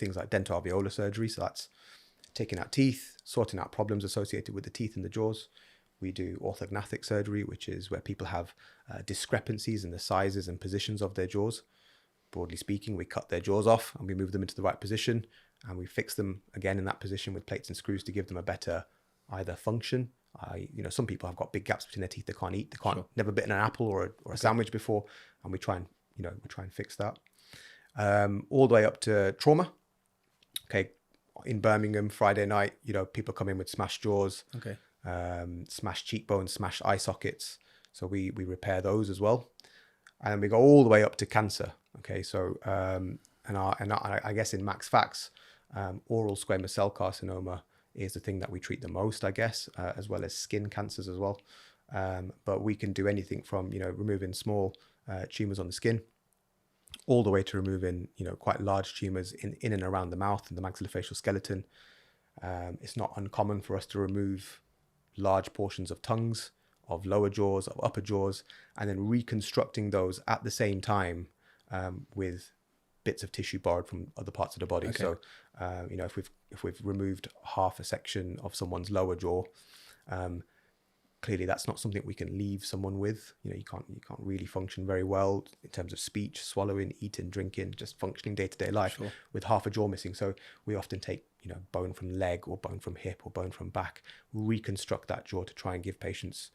things like dental-alveolar surgery. So that's taking out teeth, sorting out problems associated with the teeth and the jaws. We do orthognathic surgery, which is where people have discrepancies in the sizes and positions of their jaws. Broadly speaking, we cut their jaws off and we move them into the right position, and we fix them again in that position with plates and screws to give them a better either function. Some people have got big gaps between their teeth. They can't eat. They can't never bitten an apple or a sandwich before, and we try and fix that. All the way up to trauma. Okay, in Birmingham, Friday night, people come in with smashed jaws, smashed cheekbones, smashed eye sockets. So we repair those as well, and we go all the way up to cancer. Okay, so I guess in MaxFax, oral squamous cell carcinoma is the thing that we treat the most, I guess, as well as skin cancers as well. But we can do anything from removing small tumors on the skin, all the way to removing quite large tumors in and around the mouth and the maxillofacial skeleton. It's not uncommon for us to remove large portions of tongues, of lower jaws, of upper jaws, and then reconstructing those at the same time with bits of tissue borrowed from other parts of the body. So if we've removed half a section of someone's lower jaw, clearly that's not something we can leave someone with. You can't really function very well in terms of speech, swallowing, eating, drinking, just functioning day-to-day life with half a jaw missing. So we often take bone from leg or bone from hip or bone from back, reconstruct that jaw to try and give patients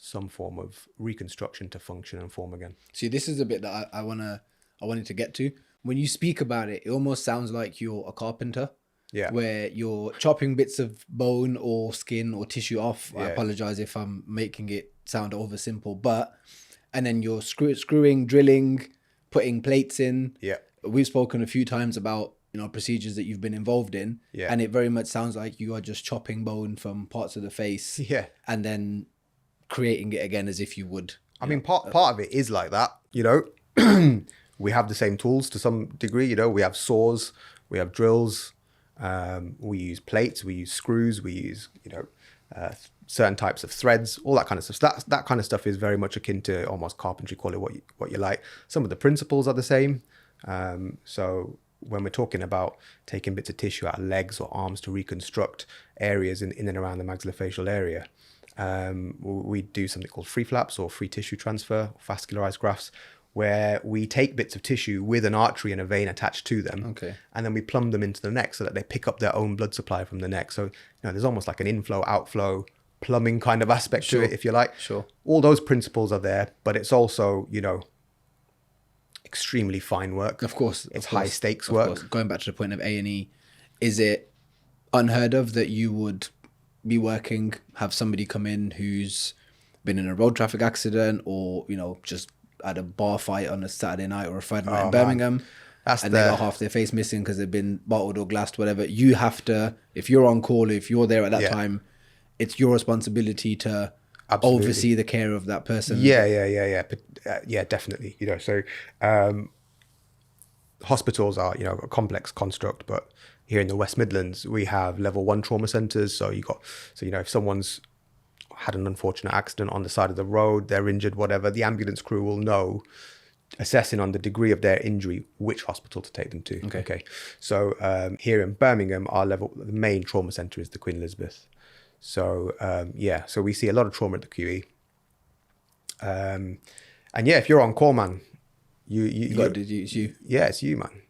some form of reconstruction to function and form again. See, this is a bit that I wanted to get to. When you speak about it, it almost sounds like you're a carpenter. Yeah. Where you're chopping bits of bone or skin or tissue off. Yeah. I apologize if I'm making it sound over simple, and then you're screwing, drilling, putting plates in. Yeah. We've spoken a few times about procedures that you've been involved in. Yeah. And it very much sounds like you are just chopping bone from parts of the face. Yeah. And then creating it again as if you would. I mean, part of it is like that, We have the same tools to some degree, we have saws, we have drills, we use plates, we use screws, we use, certain types of threads, all that kind of stuff. So that kind of stuff is very much akin to almost carpentry, call it what you like. Some of the principles are the same. So when we're talking about taking bits of tissue out of legs or arms to reconstruct areas in and around the maxillofacial area, we do something called free flaps or free tissue transfer, or vascularized grafts, where we take bits of tissue with an artery and a vein attached to them, and then we plumb them into the neck so that they pick up their own blood supply from the neck. So there's almost like an inflow, outflow, plumbing kind of aspect to it, if you like. Sure. All those principles are there, but it's also, extremely fine work. Of course. It's high stakes work. Course. Going back to the point of A&E, is it unheard of that you would be working, have somebody come in who's been in a road traffic accident or, just had a bar fight on a Saturday night or a Friday night in Birmingham, they got half their face missing because they've been bottled or glassed, whatever. You have to, if you're on call, if you're there at that time, it's your responsibility to oversee the care of that person. Yeah, definitely. So hospitals are, a complex construct, but here in the West Midlands, we have level 1 trauma centres. So if someone's had an unfortunate accident on the side of the road, they're injured, whatever, the ambulance crew will know, assessing on the degree of their injury, which hospital to take them to. Okay. So here in Birmingham, the main trauma centre is the Queen Elizabeth. So so we see a lot of trauma at the QE. And if you're on call, man, it's you. Yeah, it's you, man.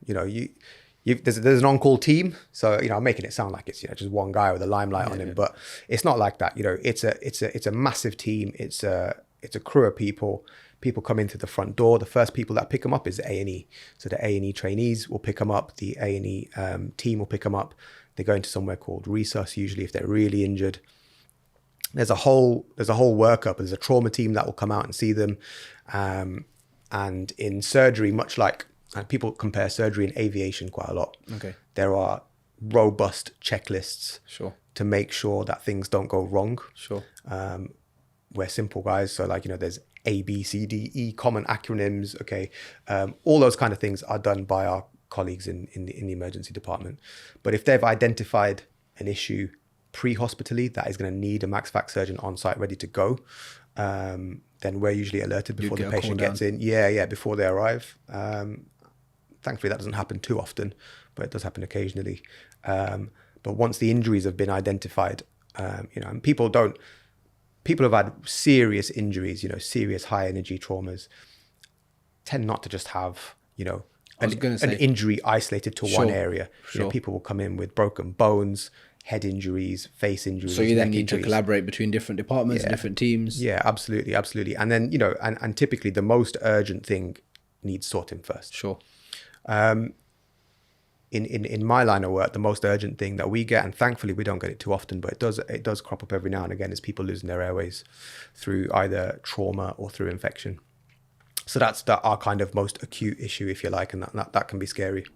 There's an on-call team, so I'm making it sound like it's just one guy with a limelight on him, but it's not like that. It's a massive team. It's a crew of people. People come in through the front door. The first people that pick them up is A&E. So the A&E trainees will pick them up. The A&E team will pick them up. They go into somewhere called resus, usually if they're really injured. There's a whole workup. There's a trauma team that will come out and see them. And in surgery, much like people compare surgery and aviation quite a lot. There are robust checklists to make sure that things don't go wrong. We're simple guys, so there's A, B, C, D, E, common acronyms. All those kind of things are done by our colleagues in the emergency department. But if they've identified an issue pre-hospitally that is going to need a MaxFax surgeon on site ready to go, then we're usually alerted before the patient gets in. Before they arrive. Thankfully, that doesn't happen too often, but it does happen occasionally. But once the injuries have been identified, and people have had serious injuries, serious high energy traumas, tend not to just have, an injury isolated to one area. Sure. People will come in with broken bones, head injuries, face injuries. So you then need to collaborate between different departments, different teams. Yeah, absolutely. And then, and typically the most urgent thing needs sorting first. Sure. In my line of work, the most urgent thing that we get, and thankfully we don't get it too often, but it does crop up every now and again, is people losing their airways through either trauma or through infection. So that's our kind of most acute issue, if you like, and that can be scary.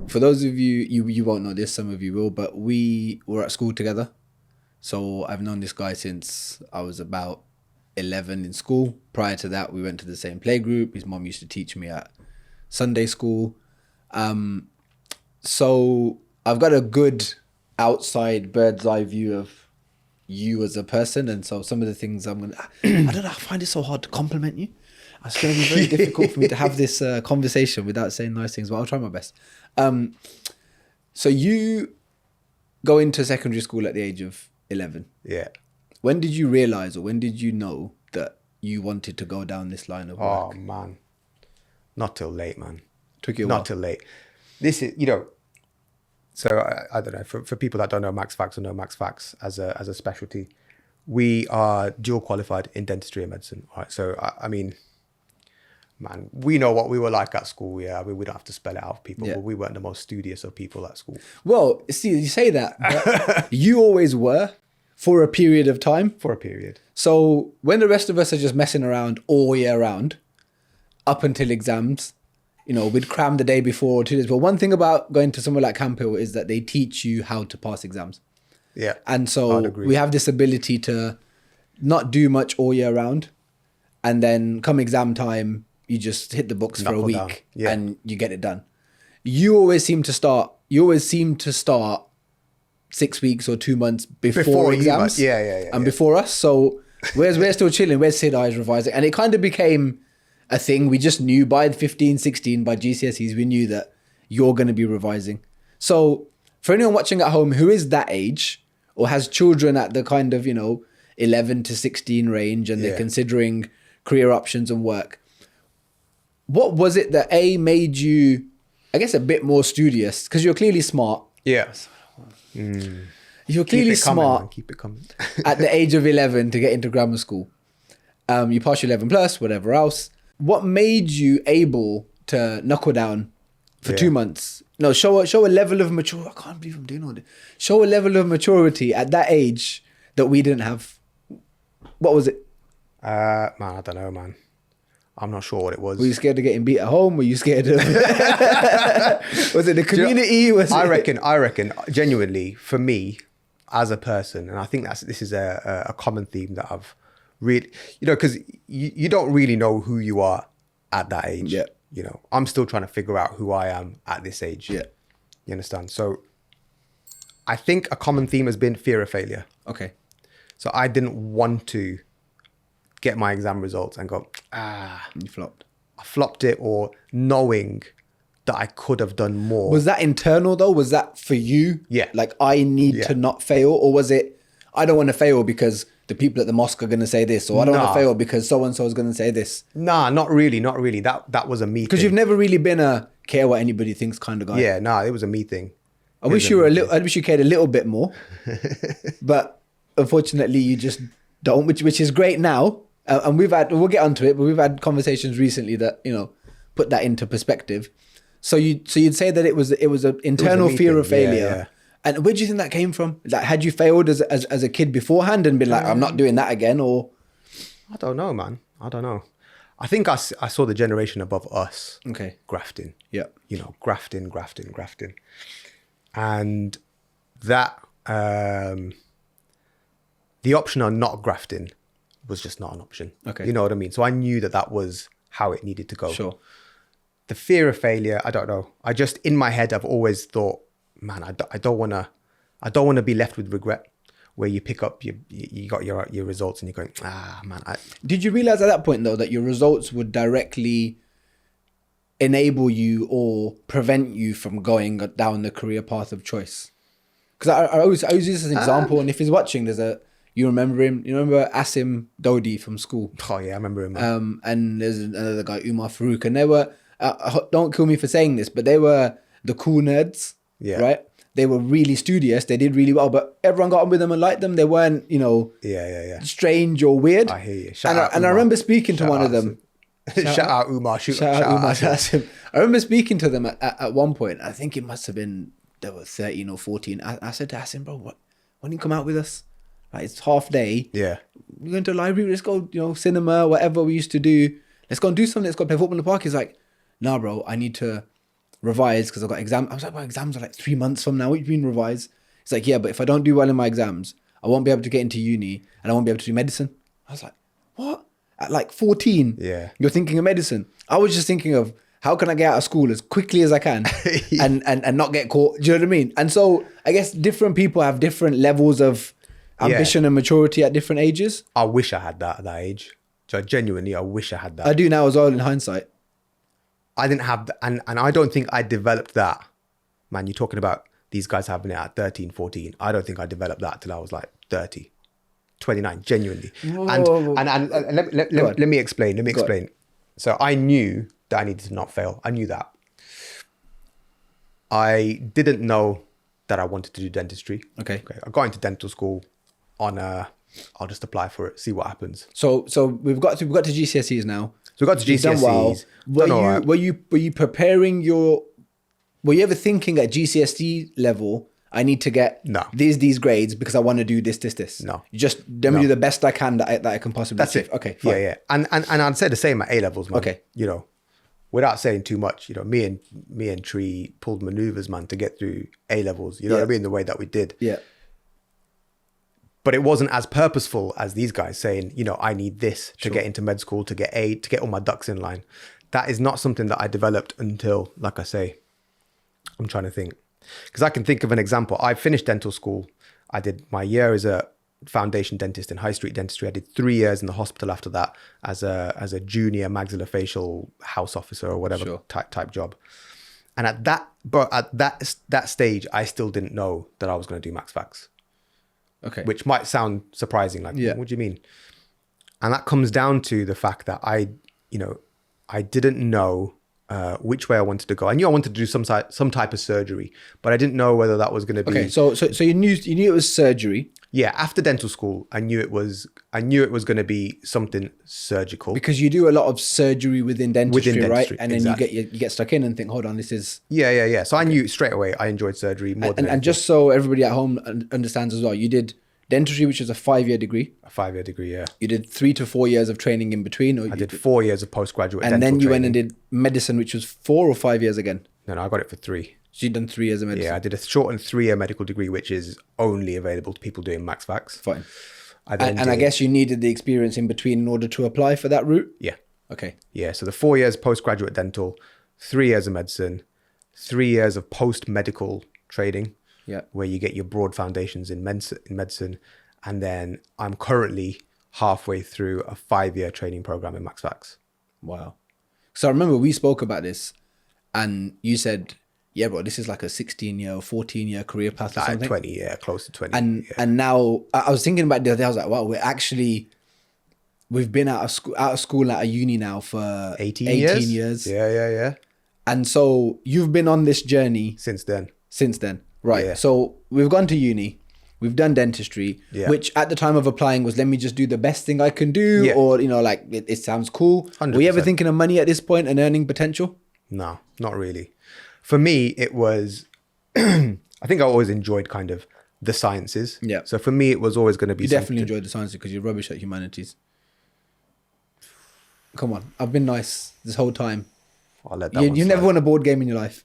For those of you won't know this, some of you will, but we were at school together. So I've known this guy since I was about 11 in school. Prior to that, we went to the same playgroup. His mom used to teach me at Sunday school. So I've got a good outside bird's eye view of you as a person. And so some of the things I don't know, I find it so hard to compliment you. It's going to be very difficult for me to have this conversation without saying nice things, but I'll try my best. So you go into secondary school at the age of 11. Yeah. When did you realize, or when did you know that you wanted to go down this line of work? Oh, man. Not till late, man. Took you a while. Not till late. This is, so I don't know, for people that don't know MaxFax or know MaxFax as a specialty, we are dual qualified in dentistry and medicine. Right? So, I mean, man, we know what we were like at school. Yeah, we don't have to spell it out for people, but we weren't the most studious of people at school. Well, see, you say that, but you always were for a period of time. For a period. So when the rest of us are just messing around all year round, up until exams, we'd cram the day before or 2 days. But one thing about going to somewhere like Camp Hill is that they teach you how to pass exams. Yeah. And so we have this ability to not do much all year round. And then come exam time, you just hit the books for a week and you get it done. You always seem to start 6 weeks or 2 months before exams. And before us. So we're still chilling. Where's Sid I's revising? And it kind of became a thing. We just knew by 15, 16, by GCSEs, we knew that you're going to be revising. So for anyone watching at home who is that age or has children at the kind of, 11 to 16 range and they're considering career options and work, what was it that made you, I guess, a bit more studious? Because you're clearly smart. Yeah. You're clearly smart. Keep it coming. At the age of 11 to get into grammar school. You pass your 11 plus, whatever else. What made you able to knuckle down for 2 months? No, show a level of maturity. I can't believe I'm doing all this. Show a level of maturity at that age that we didn't have. What was it? Man, I don't know, man. I'm not sure what it was. Were you scared of getting beat at home? Were you scared of... Was it the community? I reckon, genuinely, for me, as a person, and I think this is a common theme that I've really... because you don't really know who you are at that age. Yeah. I'm still trying to figure out who I am at this age. Yeah. You understand? So I think a common theme has been fear of failure. Okay. So I didn't want to get my exam results and go, You flopped. I flopped it, or knowing that I could have done more. Was that internal though? Was that for you? Yeah. Like, I need to not fail? Or was it, I don't want to fail because the people at the mosque are going to say this, or I don't want to fail because so-and-so is going to say this? Nah, not really. That was a me thing. Because you've never really been a care what anybody thinks kind of guy. Yeah, it was a me thing. I wish you cared a little bit more, but unfortunately you just don't, which is great now. And we'll get onto it, but we've had conversations recently that, put that into perspective. So you'd say that it was an internal fear of failure. Yeah. And where do you think that came from? Like, had you failed as a kid beforehand and been like, I'm not doing that again? Or I don't know, man. I don't know. I think I saw the generation above us. Okay. Grafting. Yeah. Grafting. And that, the option on not grafting was just not an option. Okay. You know what I mean? So I knew that was how it needed to go. Sure. The fear of failure, I don't know. I just, in my head, I've always thought, man, I don't want to be left with regret, where you pick up, you got your results and you're going, man. Did you realize at that point though, that your results would directly enable you or prevent you from going down the career path of choice? Because I always use this as an example, and if he's watching, you remember him? You remember Asim Dodi from school? Oh yeah, I remember him. Man. And there's another guy, Umar Farouk, and they were, don't kill me for saying this, but they were the cool nerds, right? They were really studious. They did really well, but everyone got on with them and liked them. They weren't, strange or weird. I hear you. And I remember speaking to one of them. Shout out Umar. Shout out Umar. I remember speaking to them at one point. I think it must have been, they were 13 or 14. I said to Asim, bro, why don't you come out with us? Like, it's half day. Yeah. We're going to a library. Let's go, cinema, whatever we used to do. Let's go and do something. Let's go play football in the park. He's like, nah, bro, I need to revise because I've got exams. I was like, my exams are like 3 months from now. What do you mean revise? He's like, yeah, but if I don't do well in my exams, I won't be able to get into uni and I won't be able to do medicine. I was like, what? At like 14, you're thinking of medicine. I was just thinking of how can I get out of school as quickly as I can and not get caught. Do you know what I mean? And so I guess different people have different levels of ambition and maturity at different ages. I wish I had that at that age. So genuinely, I wish I had that. I do now as well in hindsight. I didn't have that. And I don't think I developed that. Man, you're talking about these guys having it at 13, 14. I don't think I developed that till I was like 30, 29, genuinely. Whoa. And let me explain. So I knew that I needed to not fail. I knew that. I didn't know that I wanted to do dentistry. Okay. I got into dental school on I'll just apply for it, see what happens. So we've got to GCSEs now. So we got to GCSEs. Were you preparing were you ever thinking at GCSE level, I need to get these grades because I want to do this? No. You just let me do the best I can that I can possibly. That's it. Okay. Fine. Yeah. And I'd say the same at A levels, man. Okay. Without saying too much, me and Tree pulled maneuvers, man, to get through A levels. You know what I mean? The way that we did. Yeah. But it wasn't as purposeful as these guys saying, I need this to get into med school, to get all my ducks in line. That is not something that I developed until, like I say, I'm trying to think. Because I can think of an example. I finished dental school. I did my year as a foundation dentist in high street dentistry. I did 3 years in the hospital after that as a junior maxillofacial house officer or whatever type job. And at that stage, I still didn't know that I was going to do MaxFax. Okay. Which might sound surprising. Like, what do you mean? And that comes down to the fact that I didn't know which way I wanted to go. I knew I wanted to do some type of surgery, but I didn't know whether that was going to be. Okay, so you knew it was surgery. Yeah, after dental school, I knew it was going to be something surgical because you do a lot of surgery within dentistry, right? And then you get stuck in and think, hold on, this is. Yeah. So I knew straight away I enjoyed surgery more than. And just so everybody at home understands as well, you did dentistry, which is a 5-year degree. A 5-year degree, yeah. You did 3 to 4 years of training in between. I did 4 years of postgraduate dental and then you training. went and did medicine, which was 4 or 5 years again. No, I got it for 3. So you've done 3 years of medicine. Yeah, I did a shortened 3-year medical degree, which is only available to people doing MaxFax. Fine. I guess you needed the experience in between in order to apply for that route? Yeah. Okay. Yeah, so the 4 years postgraduate dental, 3 years of medicine, 3 years of post-medical training, where you get your broad foundations in medicine. And then I'm currently halfway through a 5-year training program in MaxFax. Wow. So I remember we spoke about this and you said, yeah, bro, this is like a 16-year or 14-year career path or something. 20, yeah, close to 20. And now I was thinking about it the other day. I was like, wow, we've been out of school at a uni now for 18 years. Yeah. And so you've been on this journey. Since then. Right. Yeah. So we've gone to uni. We've done dentistry, which at the time of applying was, let me just do the best thing I can do. Or, like it sounds cool. 100%. Were you ever thinking of money at this point and earning potential? No, not really. For me, it was, I think I always enjoyed kind of the sciences. Yeah. So for me, it was always going to be. You definitely enjoyed the sciences because you're rubbish at humanities. Come on. I've been nice this whole time. I'll let that you never won a board game in your life.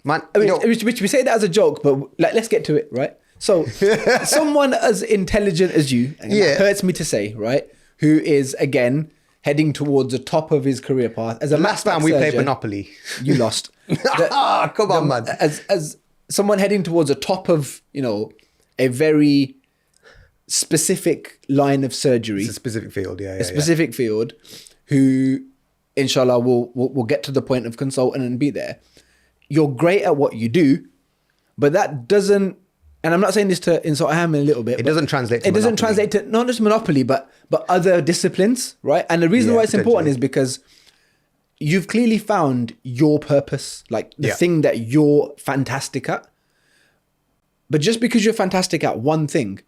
Man, which we say that as a joke, but let's get to it, right? So someone as intelligent as you, and it hurts me to say, right, who is, again, heading towards the top of his career path. As a last time we played Monopoly. You lost. Come on, man. As someone heading towards the top of, a very specific line of surgery. It's a specific field, specific field, who inshallah, we'll get to the point of consultant and be there. You're great at what you do, but that doesn't, and I'm not saying this to insult Aham a little bit. It doesn't translate to It doesn't translate to not just monopoly, but other disciplines, right? And the reason why it's important is because you've clearly found your purpose, like the thing that you're fantastic at. But just because you're fantastic at one thing,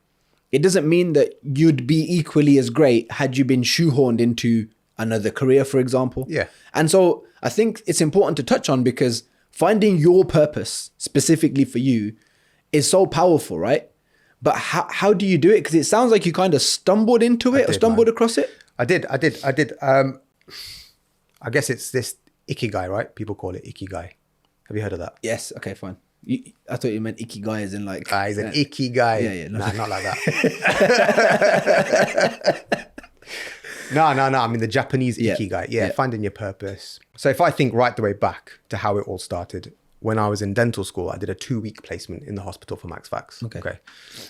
it doesn't mean that you'd be equally as great had you been shoehorned into another career, for example. Yeah. And so I think it's important to touch on, because finding your purpose specifically for you is so powerful, right? But how do you do it? Because it sounds like you kind of stumbled into it or stumbled across it. I did. I guess it's this ikigai, right? People call it ikigai. Have you heard of that? Yes. Okay, fine. I thought you meant ikigai as in like... He's an ikigai. Yeah. No. Nah, not like that. No. I mean, the Japanese ikigai. Yeah, finding your purpose. So if I think right the way back to how it all started, when I was in dental school, I did a 2-week placement in the hospital for MaxFax. Okay.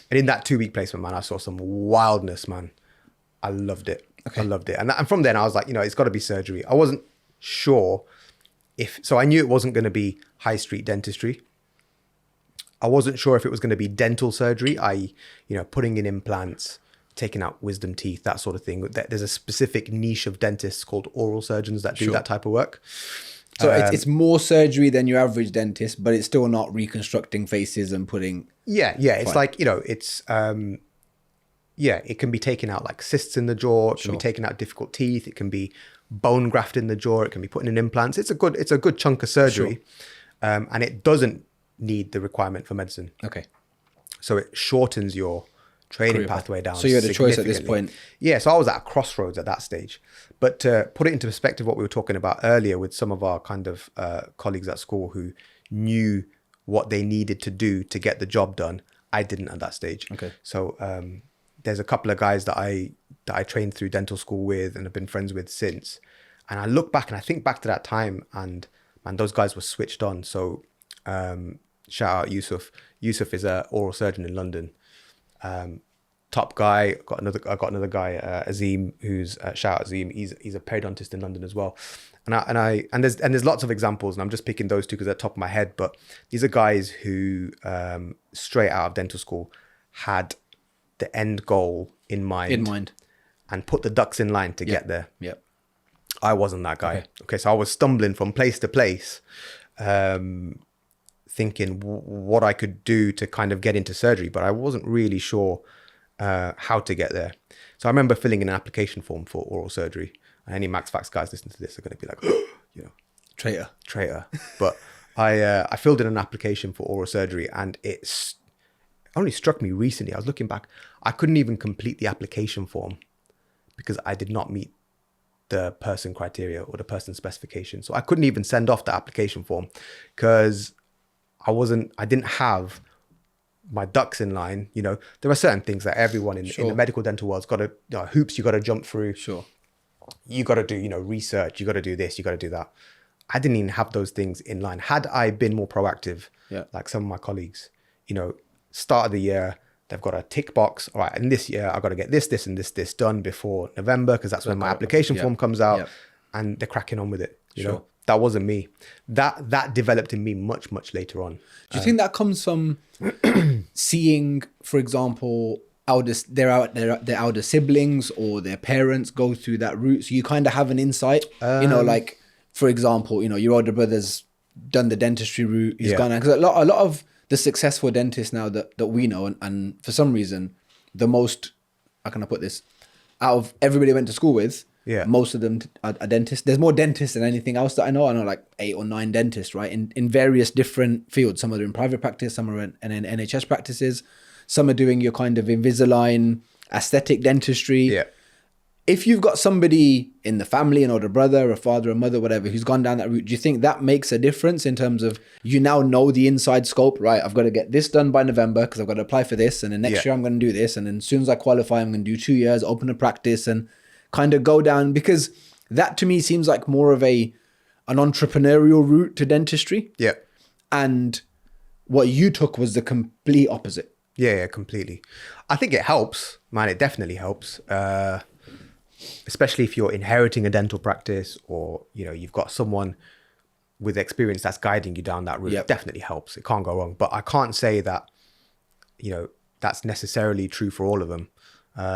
And in that 2-week placement, man, I saw some wildness, man. I loved it. Okay. I loved it. And from then I was like, it's got to be surgery. I wasn't sure so I knew it wasn't going to be high street dentistry. I wasn't sure if it was going to be dental surgery, i.e., putting in implants, taking out wisdom teeth, that sort of thing. There's a specific niche of dentists called oral surgeons that do that type of work. So it's more surgery than your average dentist, but it's still not reconstructing faces and putting... Yeah. It's like, it's... it can be taking out like cysts in the jaw. It can be taking out difficult teeth. It can be bone graft in the jaw. It can be putting in implants. It's a good chunk of surgery. And it doesn't need the requirement for medicine. Okay. So it shortens your training pathway down. So you had a choice at this point. Yeah. So I was at a crossroads at that stage. But to put it into perspective, what we were talking about earlier with some of our kind of colleagues at school who knew what they needed to do to get the job done, I didn't at that stage. Okay. So there's a couple of guys that I trained through dental school with and have been friends with since. And I look back and I think back to that time, and man, those guys were switched on. So shout out Yusuf. Yusuf is an oral surgeon in London. Top guy. I got another guy, Azim, who's shout out Azim. He's a periodontist in London as well. And there's lots of examples, and I'm just picking those two because they're top of my head. But these are guys who straight out of dental school had the end goal in mind and put the ducks in line to get there. Yep. I wasn't that guy. Okay, so I was stumbling from place to place, thinking what I could do to kind of get into surgery, but I wasn't really sure how to get there. So I remember filling in an application form for oral surgery. And any MaxFax guys listening to this are going to be like, traitor. But I filled in an application for oral surgery, and it only struck me recently. I was looking back. I couldn't even complete the application form because I did not meet the person criteria or the person specification. So I couldn't even send off the application form because I didn't have my ducks in line. There are certain things that everyone in the medical dental world's got to, hoops you got to jump through. Sure. You got to do, research. You got to do this. You got to do that. I didn't even have those things in line. Had I been more proactive, like some of my colleagues, start of the year, they've got a tick box. All right, and this year I've got to get this, and this done before November because that's when my application form comes out, and they're cracking on with it. You know, that wasn't me. That developed in me much, much later on. Do you think that comes from seeing, for example, their elder siblings or their parents go through that route? So you kind of have an insight, like, for example, your older brother's done the dentistry route. He's gone, because a lot of the successful dentists now that we know, and for some reason, the most, how can I put this, out of everybody I went to school with, most of them are dentists. There's more dentists than anything else that I know. I know like 8 or 9 dentists, right? In various different fields. Some are in private practice, some are in NHS practices. Some are doing your kind of Invisalign aesthetic dentistry. Yeah. If you've got somebody in the family, an older brother, a father, a mother, whatever, who's gone down that route, do you think that makes a difference in terms of you now know the inside scope, right? I've got to get this done by November because I've got to apply for this. And then next year I'm going to do this. And then as soon as I qualify, I'm going to do 2 years, open a practice and kind of go down. Because that to me seems like more of an entrepreneurial route to dentistry. Yeah. And what you took was the complete opposite. Yeah, completely. I think it helps, man. It definitely helps. especially if you're inheriting a dental practice, or you've got someone with experience that's guiding you down that route. It definitely helps. It can't go wrong. But I can't say that that's necessarily true for all of them.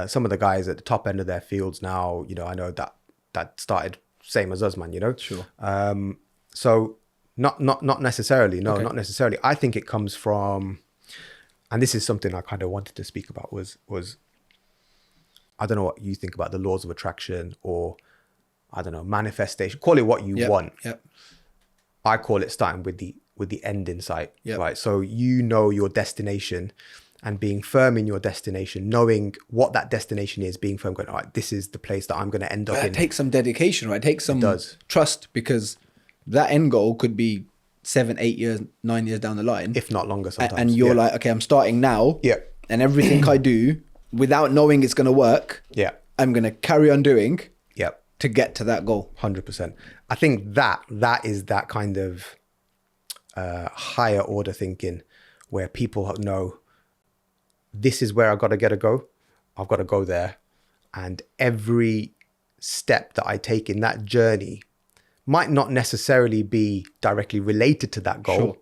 Some of the guys at the top end of their fields now, I know that started same as us, man. Sure. So not necessarily. No, not necessarily. I think it comes from, and this is something I kind of wanted to speak about, was I don't know what you think about the laws of attraction, or I don't know, manifestation. Call it what you want. Yep. I call it starting with the end in sight. Yep. Right. So your destination, and being firm in your destination, knowing what that destination is, being firm, going, all right, this is the place that I'm going to end up in. It takes some dedication, right? It takes some trust, because that end goal could be 7, 8 years, 9 years down the line, if not longer sometimes. And you're like, okay, I'm starting now. Yeah. And everything I do, without knowing it's going to work, I'm going to carry on doing to get to that goal. 100%. I think that is that kind of higher order thinking, where people know, this is where I've got to go. I've got to go there. And every step that I take in that journey might not necessarily be directly related to that goal,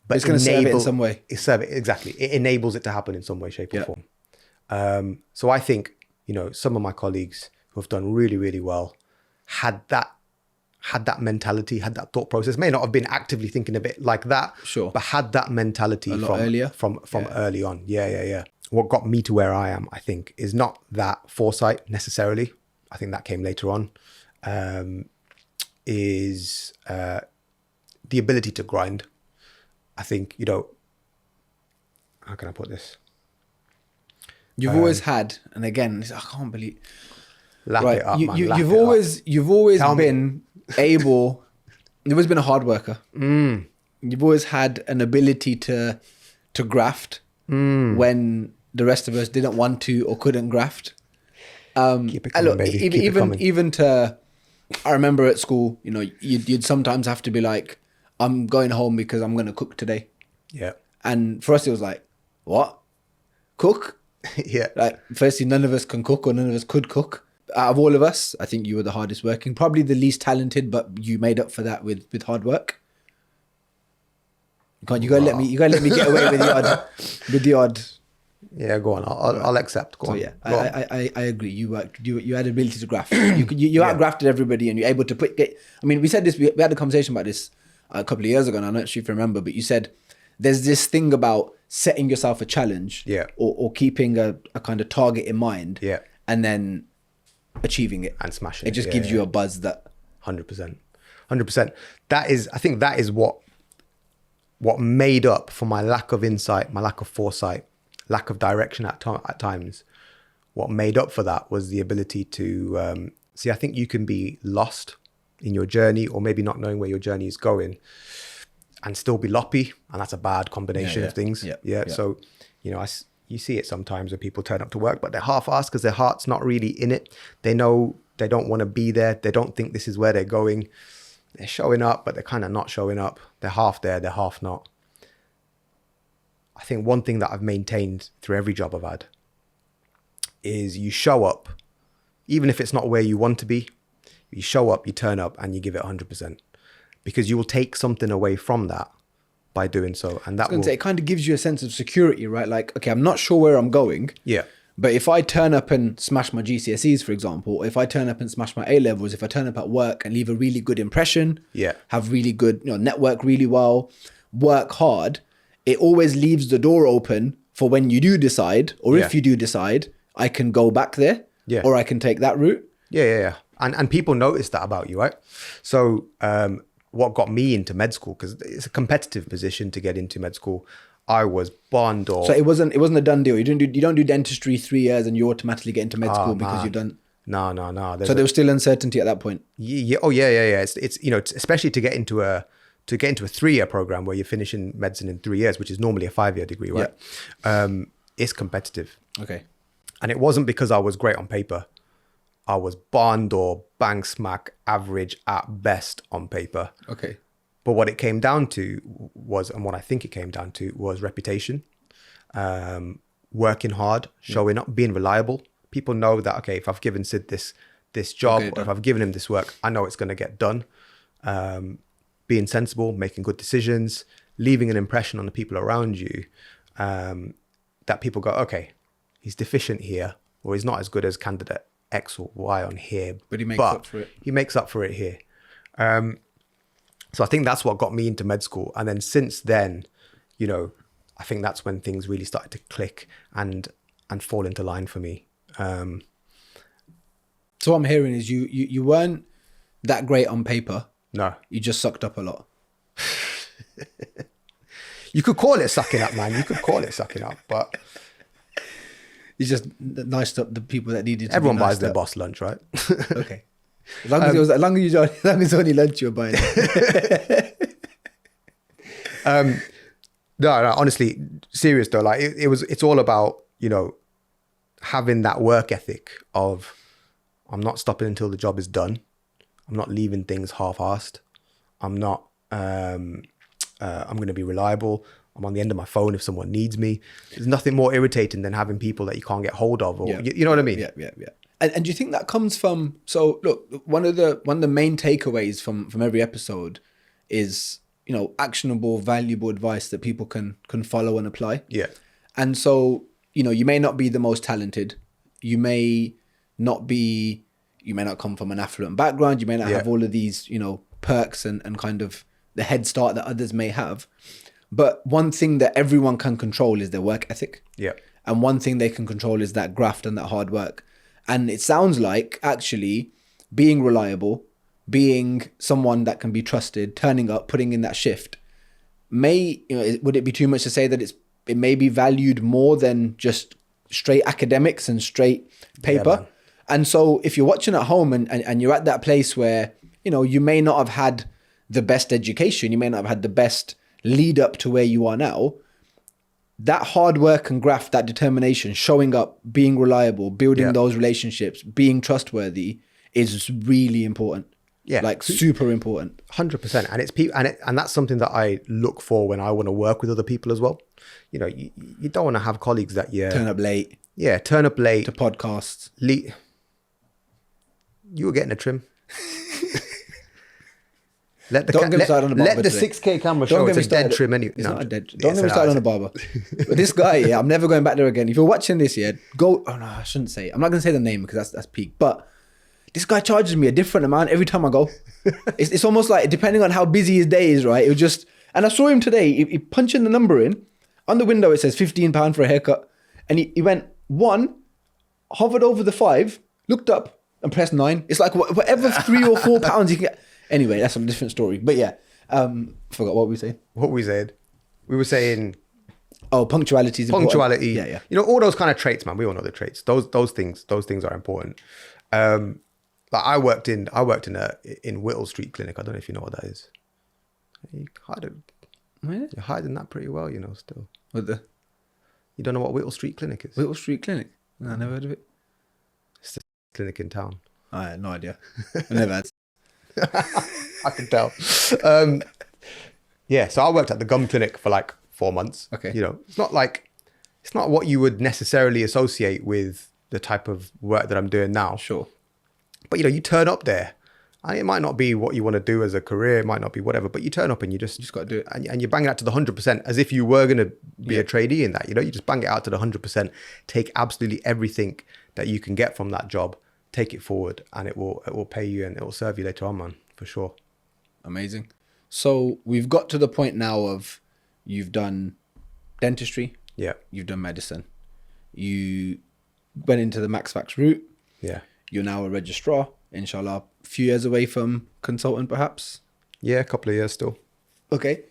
but it's going to serve it in some way. Exactly. It enables it to happen in some way, shape or form. So I think, some of my colleagues who have done really, really well had that mentality, had that thought process, may not have been actively thinking a bit like that, but had that mentality from early on. Yeah. What got me to where I am, I think, is not that foresight necessarily. I think that came later on. Is the ability to grind. I think, how can I put this? You've always had, and again, I can't believe. Lap it up, man. You've always been able. You've always been a hard worker. You've always had an ability to graft when the rest of us didn't want to or couldn't graft. Keep it coming, baby. Even to, I remember at school, you'd sometimes have to be like, I'm going home because I'm going to cook today. Yeah. And for us, it was like, what? Cook? Yeah. Like, firstly, none of us can cook, or none of us could cook. Out of all of us, I think you were the hardest working, probably the least talented, but you made up for that with hard work. God, you gotta let me get away with the odd. Yeah, go on. I'll accept. Go on. Yeah, I agree. You worked. You had ability to graft. You outgrafted everybody, and you're able to we said this. We had a conversation about this a couple of years ago, and I'm not sure if you remember, but you said there's this thing about setting yourself a challenge, or keeping a kind of target in mind, and then achieving it and smashing it. It just gives you a buzz. That 100%. I think that is what made up for my lack of insight, my lack of foresight, lack of direction at times. What made up for that was the ability to see. I think you can be lost in your journey, or maybe not knowing where your journey is going, and still be loppy, and that's a bad combination of things. So you see it sometimes when people turn up to work, but they're half-assed because their heart's not really in it. They know they don't want to be there. They don't think this is where they're going. They're showing up, but they're kind of not showing up. They're half there, they're half not. I think one thing that I've maintained through every job I've had is you show up, even if it's not where you want to be. You show up, you turn up, and you give it 100%, because you will take something away from that by doing so. And that it kind of gives you a sense of security, right? Like, okay, I'm not sure where I'm going. Yeah. But if I turn up and smash my GCSEs, for example, if I turn up and smash my A-levels, if I turn up at work and leave a really good impression, have really good, network really well, work hard, it always leaves the door open for when you do decide, or if you do decide, I can go back there, or I can take that route. Yeah. And people notice that about you, right? So what got me into med school, because it's a competitive position to get into med school, I was bond or... So it wasn't a done deal. You don't do dentistry 3 years and you automatically get into med school because you've done... No. So there was still uncertainty at that point. Yeah. Oh, yeah. It's especially to get into a 3-year program where you're finishing medicine in 3 years, which is normally a 5-year degree, right? Yeah. It's competitive. Okay. And it wasn't because I was great on paper. I was bond or bang smack average at best on paper. Okay. But what it came down to was, and what I think it came down to was reputation, working hard, showing up, being reliable, People know that, okay, if I've given Sid this job, or if I've given him this work, I know it's going to get done. Being sensible, making good decisions, leaving an impression on the people around you, that people go, okay, he's deficient here, or he's not as good as candidate X or Y on here, but he makes up for it. He makes up for it here. So I think that's what got me into med school. And then since then, you know, I think that's when things really started to click and fall into line for me. So what I'm hearing is you weren't that great on paper. No. You just sucked up a lot. You could call it sucking up, man. You could call it sucking up, but you just niced up the people that needed to. Everyone buys their boss lunch, right? Okay. As long as only lunch you're buying. No, honestly, serious though. Like it's all about, you know, having that work ethic of, I'm not stopping until the job is done. I'm not leaving things half-assed. I'm going to be reliable. I'm on the end of my phone if someone needs me. There's nothing more irritating than having people that you can't get hold of, or you know what I mean? Yeah. And do you think that comes from, so look, one of the main takeaways from every episode is, you know, actionable, valuable advice that people can follow and apply. Yeah. And so, you know, you may not be the most talented. You may not come from an affluent background. You may not have all of these, you know, perks and kind of the head start that others may have. But one thing that everyone can control is their work ethic. Yeah. And one thing they can control is that graft and that hard work. And it sounds like actually being reliable, being someone that can be trusted, turning up, putting in that shift, would it be too much to say that it may be valued more than just straight academics and straight paper? Yeah, and so if you're watching at home and you're at that place where, you know, you may not have had the best education, you may not have had the best lead up to where you are now, that hard work and graft, that determination, showing up, being reliable, building those relationships, being trustworthy is really important. Yeah. Like super important. 100%. And it's people, and that's something that I look for when I want to work with other people as well. You know, you don't want to have colleagues that turn up late. Yeah, turn up late to podcasts. You were getting a trim. Don't get me started on the barber. Let the 6K camera show it's a dead trim anyway. It's not a dead trim. Don't get me started on the barber. But this guy, I'm never going back there again. If you're watching this, go. Oh no, I shouldn't say it. I'm not going to say the name because that's peak. But this guy charges me a different amount every time I go. It's almost like, depending on how busy his day is, right? It was just, and I saw him today. He punching the number in on the window. It says £15 for a haircut, and he went 1, hovered over the 5, looked up, and pressed 9. It's like whatever 3 or 4 pounds you can get. Anyway, that's a different story. But yeah, forgot what we were saying. We were saying, punctuality is important. Punctuality. Yeah. You know, all those kind of traits, man. We all know the traits. Those things are important. Like I worked in Whittle Street Clinic. I don't know if you know what that is. You're hiding that pretty well, you know. Still, you don't know what Whittle Street Clinic is? Whittle Street Clinic? No, I never heard of it. It's the clinic in town. I had no idea. I never had. I can tell. Yeah, so I worked at the gum clinic for like 4 months. Okay. You know, it's not what you would necessarily associate with the type of work that I'm doing now. Sure. But, you know, you turn up there and it might not be what you want to do as a career. It might not be whatever, but you turn up and you just got to do it. And you bang it out to the 100% as if you were going to be a trainee in that, you know, you just bang it out to the 100%, take absolutely everything that you can get from that job, take it forward, and it will pay you and it will serve you later on, man, for sure. Amazing. So we've got to the point now of you've done dentistry. Yeah. You've done medicine. You went into the MaxFax route. Yeah. You're now a registrar, inshallah. A few years away from consultant, perhaps? Yeah, a couple of years still. Okay.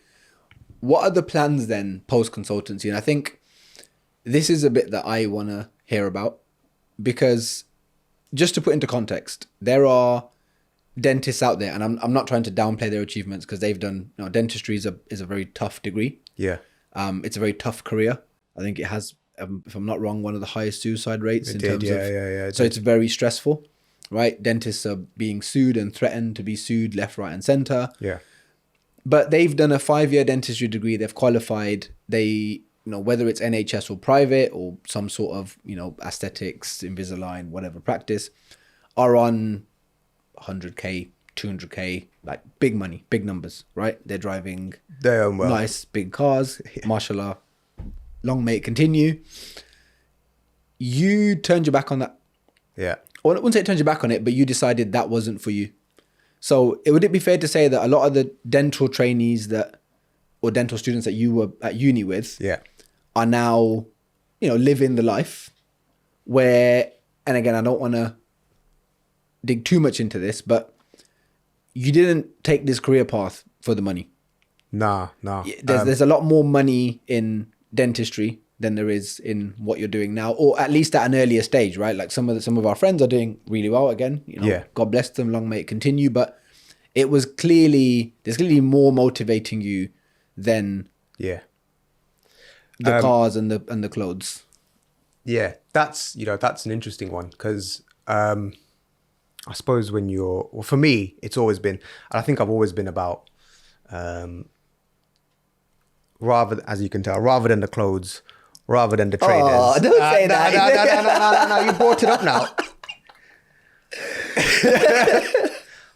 What are the plans then post-consultancy? And I think this is a bit that I want to hear about, because just to put into context, there are dentists out there, and I'm not trying to downplay their achievements, because they've done, you know, dentistry is a very tough degree. Yeah. It's a very tough career. I think it has, if I'm not wrong, one of the highest suicide rates So it's very stressful, right? Dentists are being sued and threatened to be sued left, right, and center. Yeah. But they've done a 5-year dentistry degree. They've qualified. They whether it's NHS or private or some sort of, aesthetics, Invisalign, whatever practice, are on 100K, 200K, like big money, big numbers, right? They're driving nice big cars, mashallah, long may it continue. You turned your back on that. Yeah. Or I wouldn't say turned your back on it, but you decided that wasn't for you. So would it be fair to say that a lot of the dental trainees or dental students that you were at uni with are now, living the life where, and again, I don't want to dig too much into this, but you didn't take this career path for the money. Nah. There's a lot more money in dentistry than there is in what you're doing now, or at least at an earlier stage, right? Like some of our friends are doing really well again. God bless them, long may it continue. But there's clearly more motivating you than the cars and the clothes. Yeah, that's an interesting one because I suppose for me, it's always been, and I think I've always been about rather, as you can tell, rather than the clothes. Rather than the trainers. Oh, don't say that. No, you brought it up now.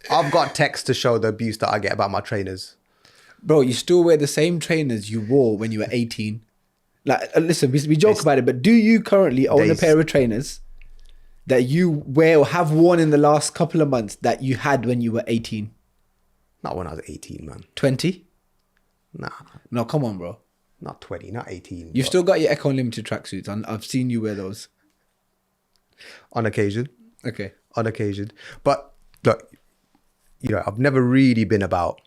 I've got text to show the abuse that I get about my trainers. Bro, you still wear the same trainers you wore when you were 18. Like, listen, we joke about it, but do you currently own a pair of trainers that you wear or have worn in the last couple of months that you had when you were 18? Not when I was 18, man. 20? Nah. No, come on, bro. Not 20, not 18. You've still got your Echo Unlimited tracksuits, and I've seen you wear those. On occasion. Okay. On occasion. But look, I've never really been about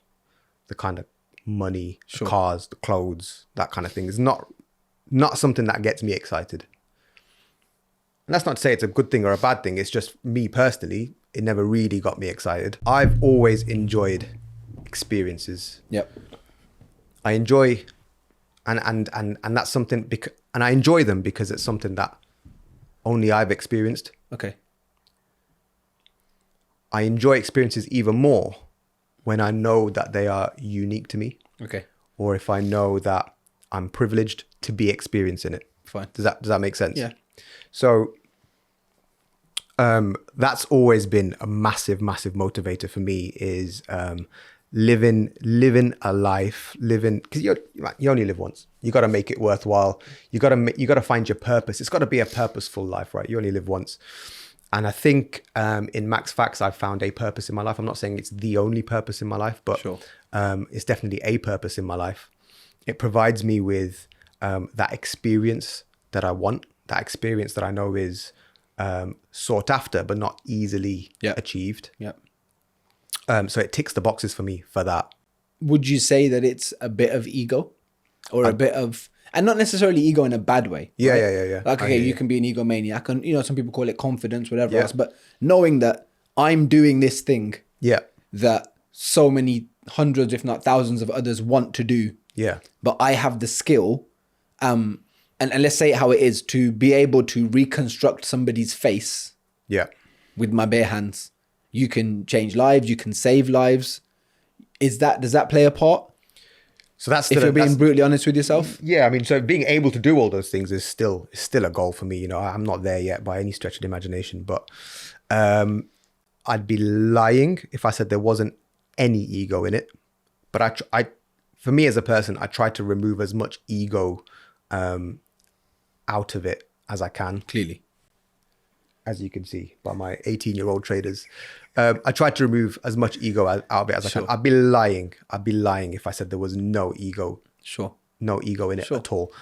the kind of money, the cars, the clothes, that kind of thing. It's not something that gets me excited. And that's not to say it's a good thing or a bad thing. It's just me personally, it never really got me excited. I've always enjoyed experiences. Yep. I enjoy... And that's something, and I enjoy them because it's something that only I've experienced. Okay. I enjoy experiences even more when I know that they are unique to me. Okay. Or if I know that I'm privileged to be experiencing it. Fine. Does that make sense? Yeah. So that's always been a massive, massive motivator for me is living a life, because you only live once. You got to make it worthwhile. You got to find your purpose. It's got to be a purposeful life, right? You only live once. And I think in MaxFax, I've found a purpose in my life. I'm not saying it's the only purpose in my life, but it's definitely a purpose in my life. It provides me with that experience that I want, that experience that I know is sought after, but not easily achieved. Yeah. So it ticks the boxes for me for that. Would you say that it's a bit of ego or a bit of, and not necessarily ego in a bad way? Yeah, right? yeah. Like, okay, you can be an egomaniac and, some people call it confidence, whatever else, but knowing that I'm doing this thing that so many hundreds, if not thousands of others want to do. Yeah. But I have the skill, and let's say it how it is, to be able to reconstruct somebody's face with my bare hands. You can change lives. You can save lives. Does that play a part? So that's if you're being brutally honest with yourself. Yeah, I mean, so being able to do all those things is still a goal for me. I'm not there yet by any stretch of the imagination, but I'd be lying if I said there wasn't any ego in it. But for me as a person, I try to remove as much ego out of it as I can. Clearly. As you can see by my 18-year-old traders. I try to remove as much ego out of it as I can. I'd be lying if I said there was no ego. Sure. No ego in it at all.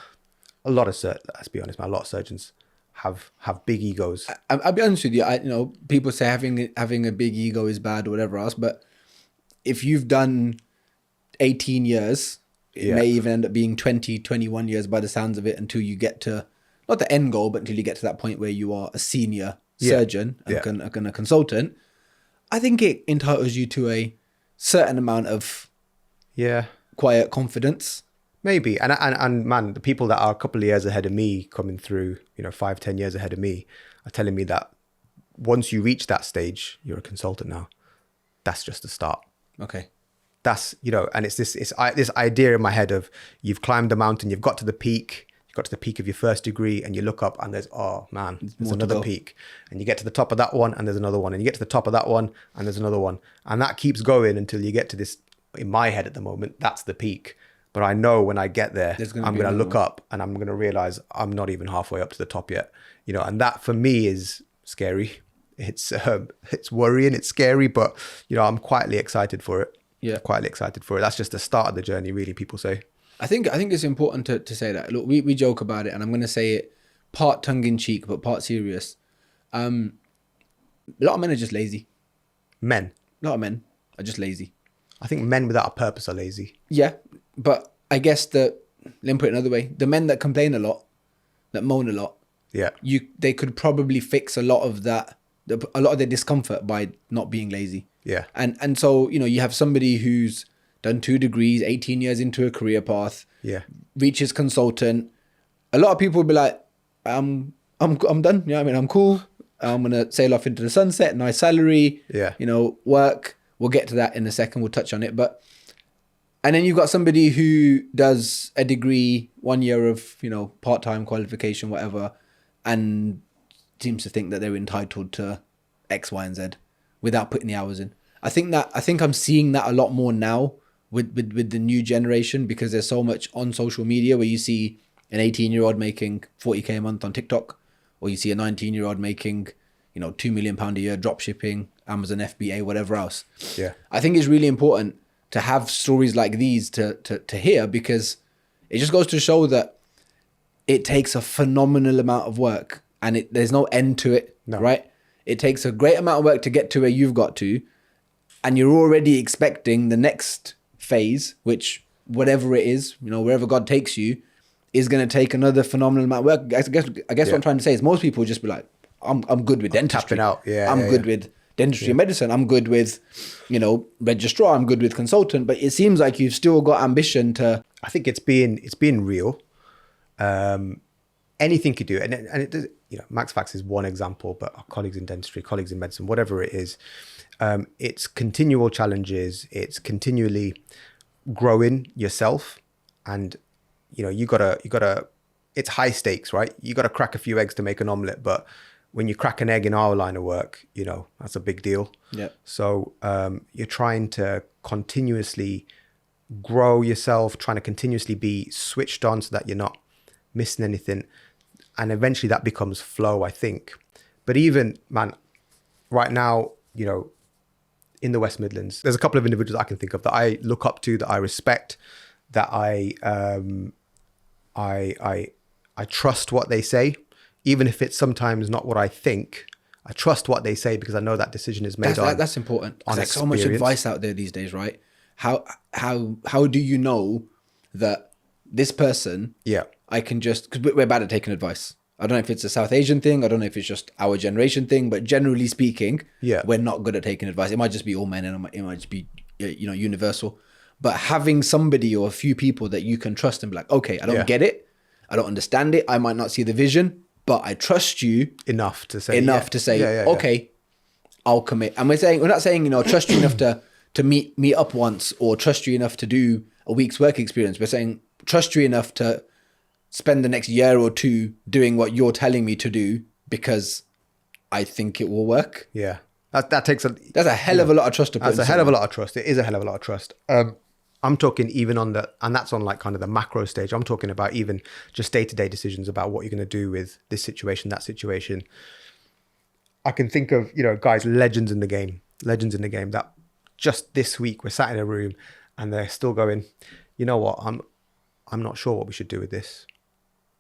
Let's be honest, man, a lot of surgeons have big egos. I'll be honest with you. People say having a big ego is bad or whatever else, but if you've done 18 years, it may even end up being 20, 21 years by the sounds of it until you get to, not the end goal, but until you get to that point where you are a senior surgeon and a consultant. I think it entitles you to a certain amount of quiet confidence. Maybe. And man, the people that are a couple of years ahead of me coming through, 5-10 years ahead of me are telling me that once you reach that stage, you're a consultant now. That's just the start. Okay. That's, and it's this idea in my head of you've climbed the mountain, you've got to the peak, You got to the peak of your first degree and you look up and there's, oh man, there's more to another go. peak. And you get to the top of that one and there's another one. And you get to the top of that one and there's another one. And that keeps going until you get to this, in my head at the moment, that's the peak. But I know when I get there, I'm going to look up and I'm going to realize I'm not even halfway up to the top yet. You know, and that for me is scary. It's worrying, it's scary, but you know, I'm quietly excited for it. Yeah. Quietly excited for it. That's just the start of the journey, really, people say. I think it's important to say that. Look, we joke about it, and I'm going to say it part tongue in cheek, but part serious. A lot of men are just lazy. Men. A lot of men are just lazy. I think men without a purpose are lazy. Yeah, but I guess let me put it another way. The men that complain a lot, that moan a lot, Yeah. they could probably fix a lot of that, a lot of their discomfort by not being lazy. Yeah. And so, you know, you have somebody who's done 2 degrees, 18 years into a career path, Yeah. reaches consultant. A lot of people will be like, I'm done. You know what I mean? I'm cool. I'm going to sail off into the sunset, nice salary, Yeah. you know, work. We'll get to that in a second. We'll touch on it. And then you've got somebody who does a degree, 1 year of, you know, part-time qualification, whatever, and seems to think that they're entitled to X, Y, and Z without putting the hours in. I think I'm seeing that a lot more now with the new generation, because there's so much on social media where you see an 18-year-old making 40k a month on TikTok, or you see a 19-year-old making, you know, £2 million a year drop shipping, Amazon FBA, whatever else. Yeah. I think it's really important to have stories like these to hear, because it just goes to show that it takes a phenomenal amount of work, and there's no end to it, right? It takes a great amount of work to get to where you've got to, and you're already expecting the next phase, which whatever it is, you know, wherever God takes you, is going to take another phenomenal amount of work. I guess what I'm trying to say is most people just be like, I'm good with dentistry. Out. Yeah, I'm good with dentistry and medicine. I'm good with, you know, registrar. I'm good with consultant. But it seems like you've still got ambition to. I think it's being real. Anything you do, and it does, you know, MaxFax is one example, but our colleagues in dentistry, colleagues in medicine, whatever it is, it's continual challenges. It's continually growing yourself, and you know, you gotta. It's high stakes, right? You gotta crack a few eggs to make an omelet, but when you crack an egg in our line of work, you know, that's a big deal. Yeah. So you're trying to continuously grow yourself, trying to continuously be switched on so that you're not missing anything. And eventually that becomes flow, I think. But even, man, right now, you know, in the West Midlands, there's a couple of individuals I can think of that I look up to, that I respect, that I trust what they say, even if it's sometimes not what I think. I trust what they say because I know that decision is made That's important. There's so much advice out there these days, right? How do you know that this person? Yeah. I can just, because we're bad at taking advice. I don't know if it's a South Asian thing. I don't know if it's just our generation thing, but generally speaking, yeah, we're not good at taking advice. It might just be all men, and it might just be, you know, universal. But having somebody or a few people that you can trust and be like, okay, I don't get it. I don't understand it. I might not see the vision, but I trust you enough to say, okay, I'll commit. And we're not saying, you know, trust you enough to meet up once, or trust you enough to do a week's work experience. We're saying trust you enough to spend the next year or two doing what you're telling me to do because I think it will work. Yeah. That's a hell of a lot of trust to put in. That's a hell of a lot of trust. It is a hell of a lot of trust. I'm talking even on and that's on like kind of the macro stage. I'm talking about even just day-to-day decisions about what you're going to do with this situation, that situation. I can think of, you know, guys, legends in the game that just this week we're sat in a room and they're still going, you know what, I'm not sure what we should do with this.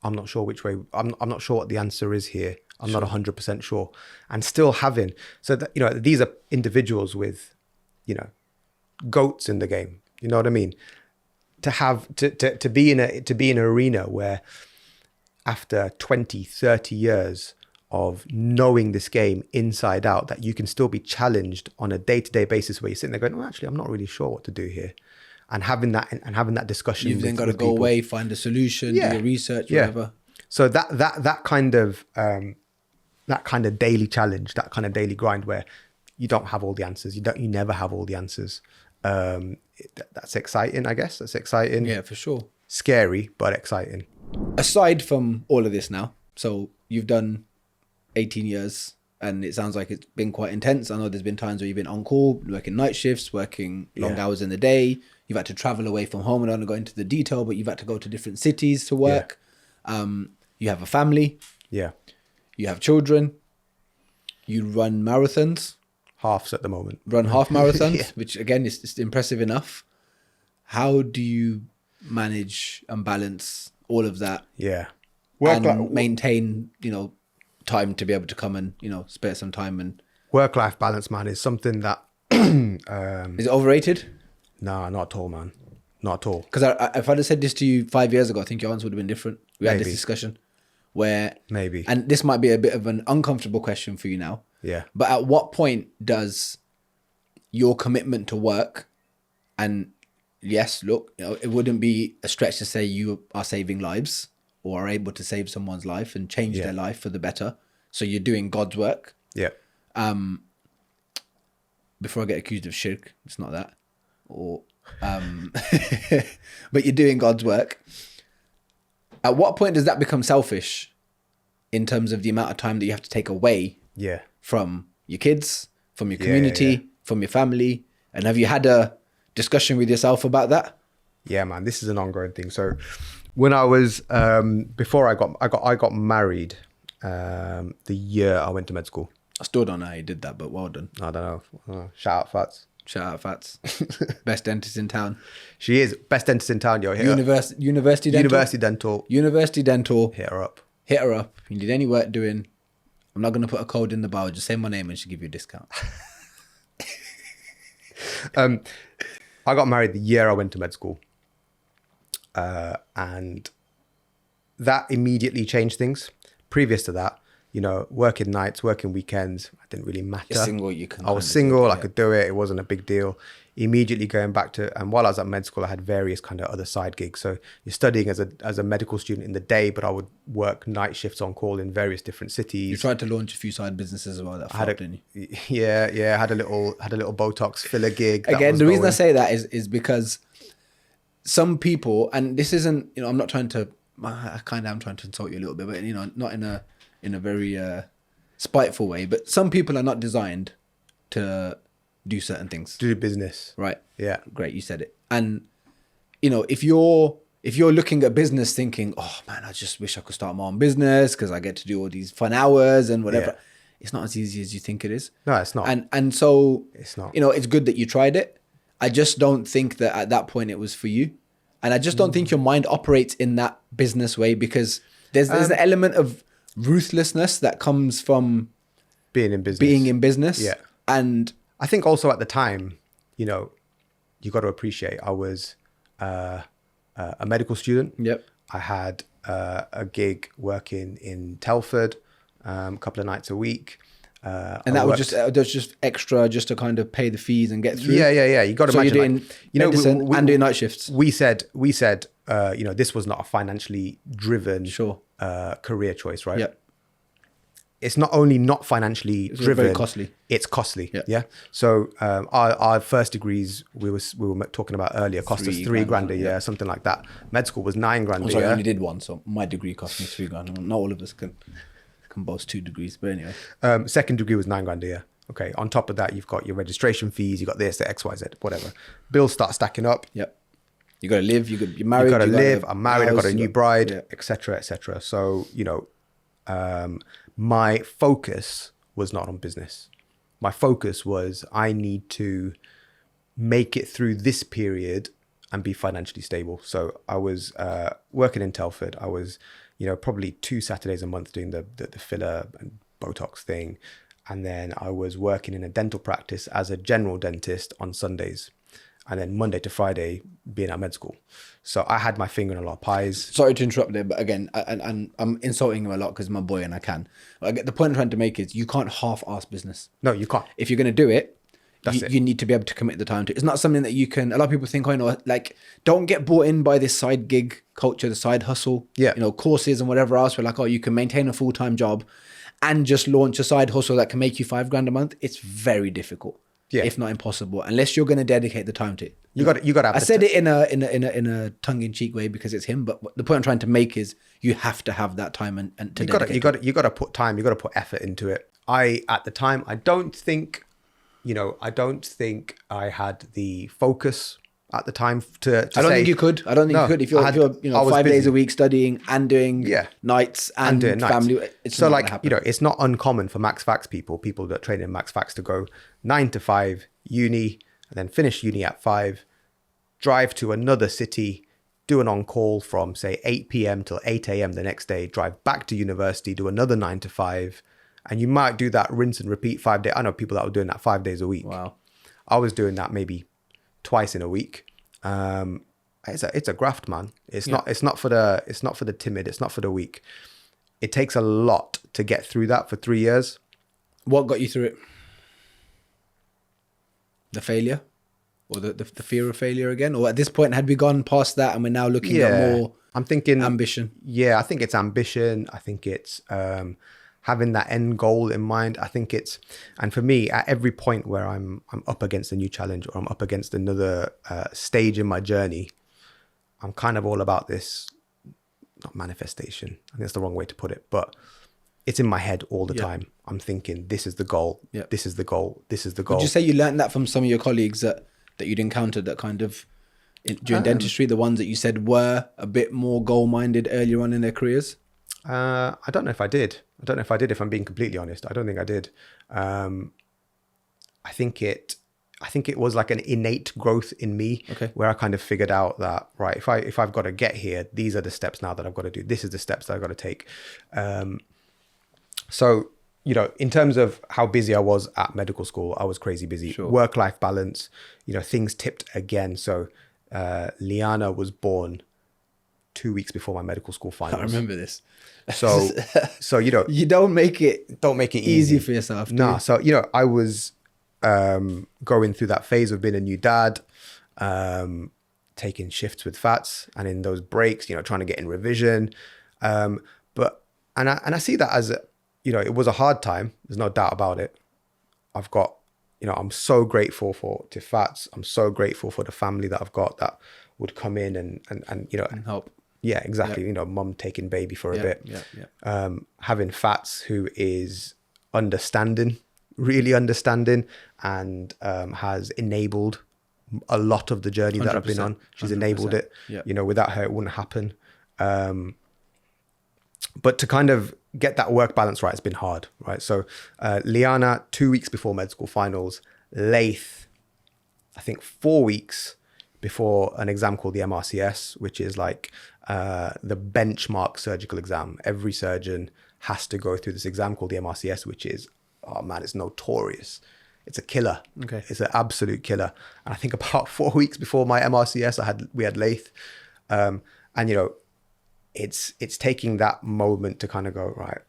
I'm not sure which way, I'm not sure what the answer is here. I'm not 100% sure. And still having, so that, you know, these are individuals with, you know, goats in the game. You know what I mean? To be in an arena where after 20, 30 years of knowing this game inside out, that you can still be challenged on a day-to-day basis where you're sitting there going, well, actually, I'm not really sure what to do here. And having that discussion. You've then got to go people. Away, find a solution, do your research, whatever. So that kind of daily challenge, that kind of daily grind where you don't have all the answers. You never have all the answers. That's exciting, I guess. That's exciting. Yeah, for sure. Scary, but exciting. aside from all of this now, so you've done 18 years and it sounds like it's been quite intense. I know there's been times where you've been on call, working night shifts, working long hours in the day. You've had to travel away from home. I don't want to go into the detail, but you've had to go to different cities to work. You have a family. Yeah. You have children. You run marathons. Halves at the moment. Run half marathons, which again is impressive enough. How do you manage and balance all of that? Yeah. Maintain, time to be able to come and, spare some time. And work-life balance, man, is something that... is it overrated? Nah, not at all, man. Not at all. Because if I'd have said this to you 5 years ago, I think your answer would have been different. We had this discussion where... Maybe. And this might be a bit of an uncomfortable question for you now. Yeah. But at what point does your commitment to work, and yes, look, it wouldn't be a stretch to say you are saving lives or are able to save someone's life and change their life for the better. So you're doing God's work. Yeah. Before I get accused of shirk, it's not that. Or, but you're doing God's work. At what point does that become selfish in terms of the amount of time that you have to take away from your kids, from your community, from your family? And have you had a discussion with yourself about that? Yeah, man, this is an ongoing thing. So when I was, before I got married, the year I went to med school. I still don't know how you did that, but well done. I don't know. Shout out Fats. Shout out Fats. Best dentist in town. She is. Best dentist in town, yo. University Dental. University Dental. Hit her up. Hit her up. If you need any work doing, I'm not going to put a code in the bio. Just say my name and she'll give you a discount. I got married the year I went to med school. And that immediately changed things. Previous to that, working nights, working weekends, it didn't really matter. You're single, you can. I was single, I could do it. It wasn't a big deal. Immediately going back to, and while I was at med school, I had various kind of other side gigs. So you're studying as a medical student in the day, but I would work night shifts on call in various different cities. You tried to launch a few side businesses as well that flopped, didn't you? Yeah. I had a little Botox filler gig. Again, the reason I say that is because some people, and this isn't, I'm not trying to, I kind of am trying to insult you a little bit, but not in a very spiteful way, but some people are not designed to do certain things. Do business. Right. Yeah. Great. You said it. And, if you're looking at business thinking, oh man, I just wish I could start my own business because I get to do all these fun hours and whatever. Yeah. It's not as easy as you think it is. No, it's not. And so, it's not. It's good that you tried it. I just don't think that at that point it was for you. And I just don't think your mind operates in that business way because there's an element of ruthlessness that comes from being in business. Yeah. And I think also at the time, you got to appreciate I was a medical student. Yep. I had a gig working in Telford a couple of nights a week. And that was just extra just to kind of pay the fees and get through. Yeah. You got to imagine, you're doing medicine and doing night shifts. We said, this was not a financially driven career choice, right? Yep. It's not only not financially driven, very costly. It's costly. Yep. Yeah. So our first degrees we were talking about earlier cost us $3,000 a year, something like that. Med school was $9,000 a year. I only did one, so my degree cost me $3,000. Not all of us can boast 2 degrees, but anyway. Second degree was $9,000 a year. Okay. On top of that, you've got your registration fees. You got this, the X, Y, Z, whatever. Bills start stacking up. Yep. You got to live. You're married. You got to live. I'm married. I got a new bride, etc., etc. So my focus was not on business. My focus was I need to make it through this period and be financially stable. So I was working in Telford. I was, probably 2 Saturdays a month doing the filler and Botox thing. And then I was working in a dental practice as a general dentist on Sundays. And then Monday to Friday being at med school. So I had my finger in a lot of pies. Sorry to interrupt there, but again, and I'm insulting him a lot because he's my boy and I can. But the point I'm trying to make is you can't half-ass business. No, you can't. If you're going to do it, you need to be able to commit the time to it. It's not something that you can, a lot of people think, don't get bought in by this side gig culture, the side hustle, courses and whatever else. We're like, you can maintain a full-time job and just launch a side hustle that can make you $5,000 a month. It's very difficult. Yeah. if not impossible, unless you're going to dedicate the time to it. You got to have I said it in a tongue-in-cheek way because it's him, but the point I'm trying to make is you have to have that time and to dedicate to it. You got to put time, you got to put effort into it. At the time, I don't think I had the focus at the time to I don't think you could. I don't think you could. If you're 5 days a week studying and doing nights and doing family. It's so not like, it's not uncommon for MaxFax people that train in MaxFax to go 9 to 5 uni and then finish uni at 5, drive to another city, do an on-call from say 8 p.m. till 8 a.m. the next day, drive back to university, do another 9 to 5. And you might do that rinse and repeat 5 days. I know people that were doing that 5 days a week. Wow. I was doing that maybe twice in a week. It's a graft, man. It's not for the timid. It's not for the weak. It takes a lot to get through that for 3 years. What got you through it? The failure, or the fear of failure again, or at this point had we gone past that and we're now looking at more? I'm thinking ambition. Yeah, I think it's ambition. I think it's having that end goal in mind. I think it's, and for me, at every point where I'm up against a new challenge or I'm up against another stage in my journey, I'm kind of all about this, not manifestation. I think that's the wrong way to put it, but it's in my head all the time. I'm thinking, this is the goal. This is the goal. This is the goal. Would you say you learned that from some of your colleagues that you'd encountered that kind of during dentistry, the ones that you said were a bit more goal-minded earlier on in their careers? I don't know if I did. If I'm being completely honest. I don't think I did. I think it was like an innate growth in me, where I kind of figured out that, right, if I've got to get here, these are the steps now that I've got to do. This is the steps that I've got to take. So, in terms of how busy I was at medical school, I was crazy busy. Sure. Work-life balance, things tipped again. So Liana was born 2 weeks before my medical school finals. I remember this. So you don't make it easy for yourself. No. So I was going through that phase of being a new dad, taking shifts with Fats, and in those breaks, trying to get in revision. But I see that as it was a hard time. There's no doubt about it. I've got, I'm so grateful to Fats. I'm so grateful for the family that I've got that would come in and help. Yeah, exactly. Mum taking baby for a bit. Having Fats, who is understanding, really understanding, and has enabled a lot of the journey that I've been on. She's 100%. Enabled it. Yeah. Without her, it wouldn't happen. But to kind of get that work balance right, it's been hard, right? So Liana, 2 weeks before med school finals, Laith, I think 4 weeks before an exam called the MRCS, which is like the benchmark surgical exam. Every surgeon has to go through this exam called the MRCS, which is, oh man, it's notorious. It's a killer. Okay. It's an absolute killer. And I think about 4 weeks before my MRCS, we had Laith. And it's taking that moment to kind of go, right,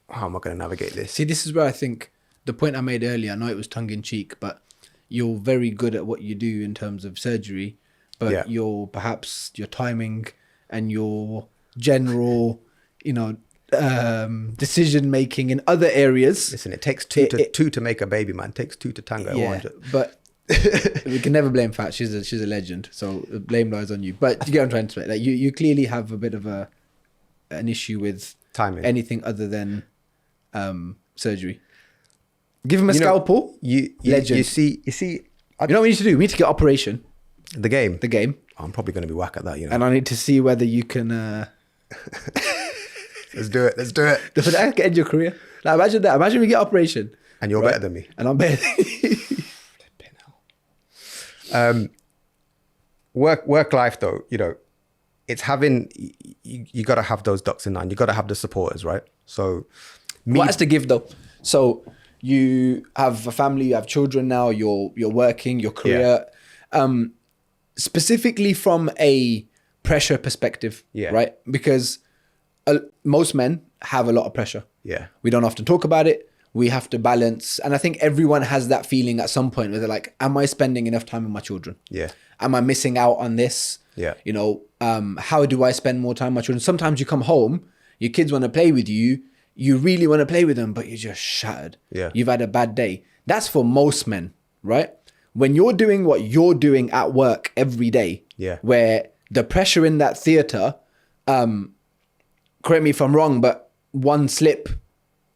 how am I going to navigate this? See, this is where I think the point I made earlier, I know it was tongue in cheek, but you're very good at what you do in terms of surgery, but your timing and your general, decision making in other areas. Listen, it takes two to make a baby, man. It takes two to tango at 100. But we can never blame Fat. She's a legend. So blame lies on you. But you get what I'm trying to say. Like you clearly have a bit of an issue with timing, anything other than surgery. Give him a scalpel. Legend. You see. You know what we need to do? We need to get Operation. The game. I'm probably going to be whack at that, And I need to see whether you can. Let's do it. That could end your career. Like, imagine that. Imagine we get Operation. And you're better than me. And I'm better than you. Work life though, it's having, you got to have those ducks in line. You got to have the supporters, right? So what has to give though? So you have a family, you have children now, you're working, your career, specifically from a pressure perspective, right? Because most men have a lot of pressure. Yeah. We don't often talk about it. We have to balance. And I think everyone has that feeling at some point where they're like, am I spending enough time with my children? Yeah. Am I missing out on this? Yeah. How do I spend more time with my children? Sometimes you come home, your kids want to play with you. You really want to play with them, but you're just shattered. Yeah. You've had a bad day. That's for most men. right? When you're doing what you're doing at work every day, Yeah. where the pressure in that theater, correct me if I'm wrong, but one slip,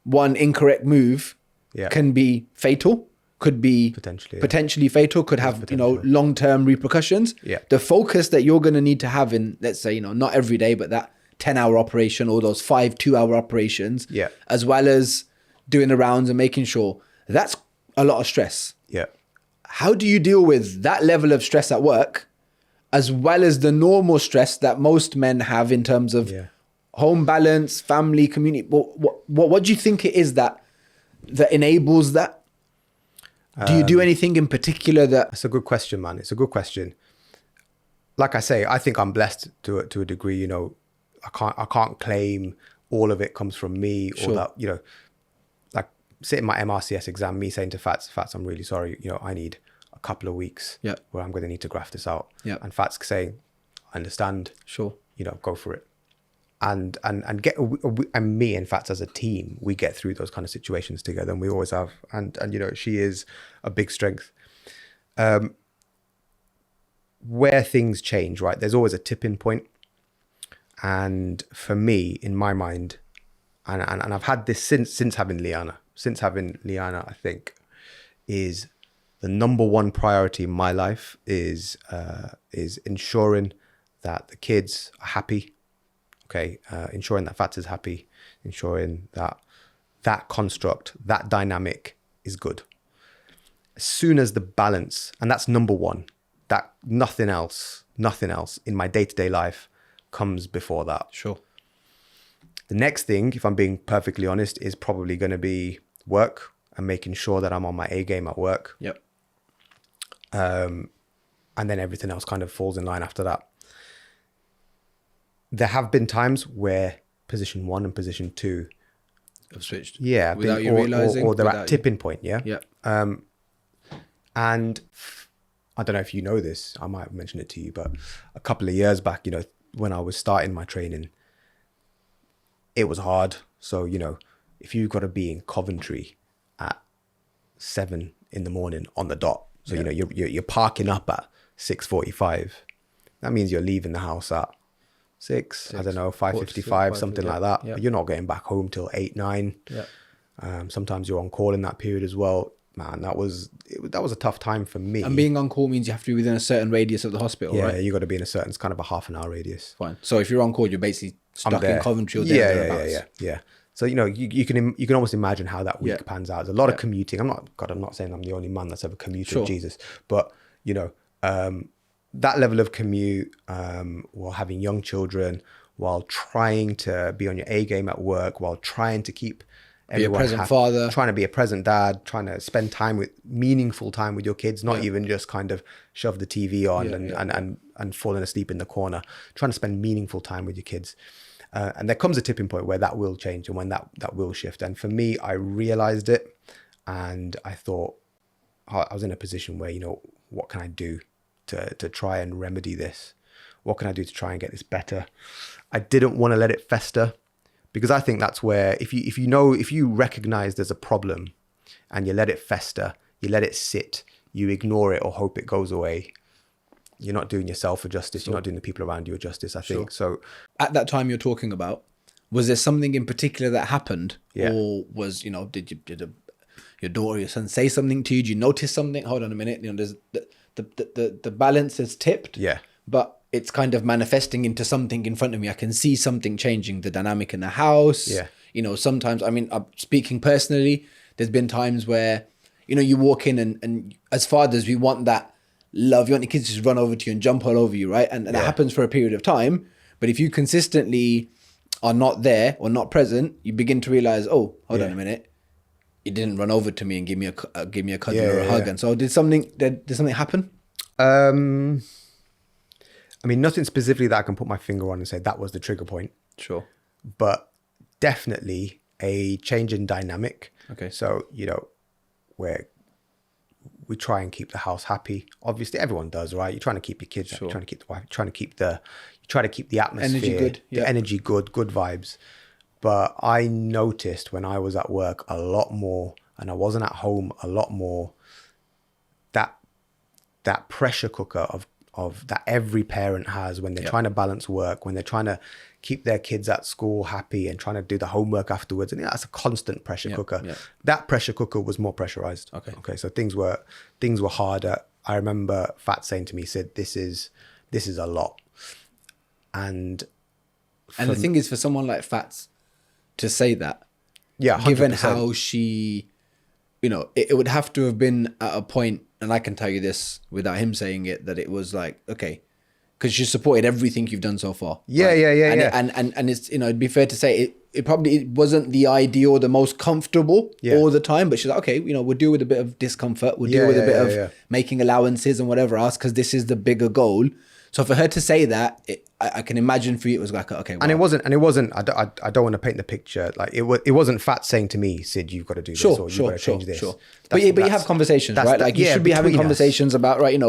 one incorrect move Yeah. can be fatal, could be potentially fatal, could have, long-term repercussions. Yeah. The focus that you're going to need to have in, let's say, not every day, but that 10-hour operation or those 5 2-hour operations, Yeah. as well as doing the rounds and making sure, that's a lot of stress. Yeah. How do you deal with that level of stress at work, as well as the normal stress that most men have in terms of home balance, family, community? What do you think it is that enables that? Do you do anything in particular that... That's a good question, man. It's a good question. Like I say, I think I'm blessed to a degree. I can't claim all of it comes from me, or that, like sitting my MRCS exam, me saying to Fats, I'm really sorry. I need a couple of weeks where I'm going to need to graft this out. Yeah. And Fats saying, I understand. Sure. Go for it. And me and Fats as a team, we get through those kind of situations together, and we always have. And she is a big strength. Where things change, right? There's always a tipping point. And for me, in my mind, and I've had this since having Liana, I think, is the number one priority in my life is ensuring that the kids are happy. Okay, ensuring that Fats is happy, ensuring that construct, that dynamic is good. As soon as the balance, and that's number one, that nothing else in my day-to-day life comes before that. Sure. The next thing, if I'm being perfectly honest, is probably going to be work and making sure that I'm on my A game at work. Yep. And then everything else kind of falls in line after that. There have been times where position 1 and position 2 have switched. Yeah. Without you realizing? Or they're at tipping point, yeah? Yeah. And I don't know if you know this, I might have mentioned it to you, but a couple of years back, when I was starting my training, it was hard. So, if you've got to be in Coventry at 7 in the morning on the dot, so, you're parking up at 6:45, that means you're leaving the house at 6, I don't know, 5:55, something like that. Yeah. But you're not getting back home till 8, 9. Yeah. Sometimes you're on call in that period as well. Man, that was a tough time for me. And being on call means you have to be within a certain radius of the hospital, right? Yeah, you got to be in a certain, it's kind of a half an hour radius. Fine. So if you're on call, you're basically stuck in Coventry or Yeah. So, you can almost imagine how that week pans out. There's a lot of commuting. I'm not saying I'm the only man that's ever commuted, Jesus. But, that level of commute, while having young children, while trying to be on your A game at work, while trying to keep everyone be a present father, trying to be a present dad, trying to spend meaningful time with your kids, not even just kind of shove the TV on and falling asleep in the corner, trying to spend meaningful time with your kids. And there comes a tipping point where that will change and when that will shift. And for me, I realized it and I thought I was in a position where, what can I do to try and remedy this? What can I do to try and get this better? I didn't want to let it fester, because I think that's where if you recognize there's a problem and you let it fester, you let it sit, you ignore it or hope it goes away, you're not doing yourself a justice. You're not doing the people around you a justice, I think. So at that time you're talking about, was there something in particular that happened? Yeah. Or was, did your daughter, your son say something to you? Did you notice something? Hold on a minute. There's the balance is tipped. Yeah. But it's kind of manifesting into something in front of me. I can see something changing, the dynamic in the house. Yeah. Sometimes, speaking personally, there's been times where, you walk in and as fathers, we want that love. You want the kids to just run over to you and jump all over you, right? And that happens for a period of time. But if you consistently are not there or not present, you begin to realize, oh, hold on a minute. You didn't run over to me and give me a cuddle or a hug. Yeah. And so did something happen? Nothing specifically that I can put my finger on and say that was the trigger point. Sure. But definitely a change in dynamic. Okay. So, where we try and keep the house happy. Obviously, everyone does, right? You're trying to keep your kids, you're trying to keep the wife, you're trying to keep the atmosphere. Energy good. Yeah. The energy good vibes. But I noticed when I was at work a lot more and I wasn't at home a lot more, that pressure cooker of that every parent has when they're trying to balance work, when they're trying to keep their kids at school happy and trying to do the homework afterwards. And that's a constant pressure cooker. Yeah. That pressure cooker was more pressurized. Okay. So things were harder. I remember Fat saying to me, said, this is a lot. And the thing is, for someone like Fats to say that, 100%. given how she, it would have to have been at a point, and I can tell you this without him saying it, that it was like, okay, because she supported everything you've done so far. Yeah. And it's, it'd be fair to say it probably wasn't the ideal or the most comfortable all the time, but she's like, okay, we'll deal with a bit of discomfort. We'll deal with a bit of making allowances and whatever else, because this is the bigger goal. So for her to say that, I can imagine for you, it was like, okay. Wow. And it wasn't, I don't want to paint the picture. Like it wasn't Fat saying to me, Sid, you've got to do this, or you've got to change this. But you have conversations, right? Like you should be having conversations about, right,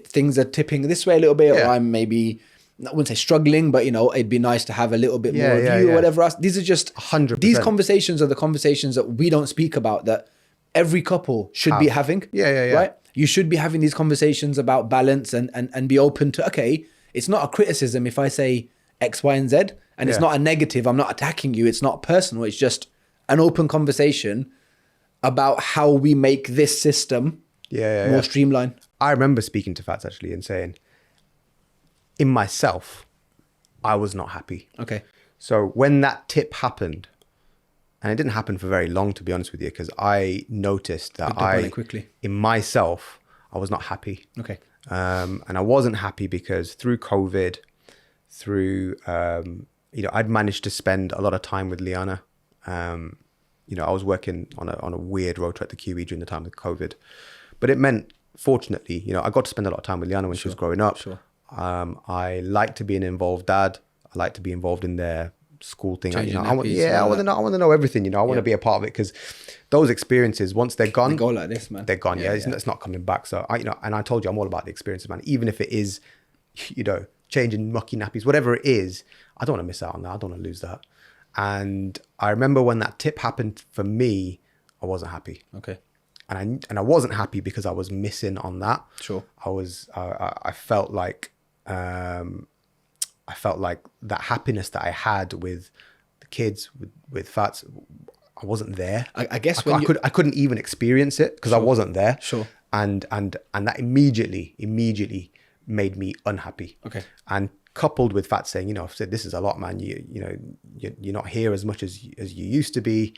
things are tipping this way a little bit, or I'm maybe, I wouldn't say struggling, but it'd be nice to have a little bit more of you or whatever else. These are just 100%. These conversations are the conversations that we don't speak about, that every couple should be having. Right? You should be having these conversations about balance and be open to, okay, it's not a criticism if I say X, Y, and Z, and it's not a negative. I'm not attacking you. It's not personal. It's just an open conversation about how we make this system more streamlined. I remember speaking to Fats actually and saying, in myself, I was not happy. Okay. So when that tip happened, and it didn't happen for very long, to be honest with you, because I noticed that quickly. In myself, I was not happy. Okay. And I wasn't happy because through COVID, I'd managed to spend a lot of time with Liana. I was working on a weird road trip to QE during the time of COVID, but it meant, fortunately, I got to spend a lot of time with Liana when she was growing up. Sure. I like to be an involved dad. I like to be involved in their school thing. I want to know everything. I want to be a part of it, because those experiences, once they're gone, they go like this, man. They're gone. It's not coming back. So and I told you, I'm all about the experiences, man. Even if it is, changing mucky nappies, whatever it is, I don't want to miss out on that. I don't want to lose that. And I remember when that tip happened for me, I wasn't happy. Okay. And I wasn't happy because I was missing on that. Sure. I felt like that happiness that I had with the kids, with Fats, I wasn't there. I guess I couldn't even experience it because I wasn't there. Sure. And that immediately made me unhappy. Okay. And coupled with Fats saying, I've said, this is a lot, man. You're not here as much as you used to be.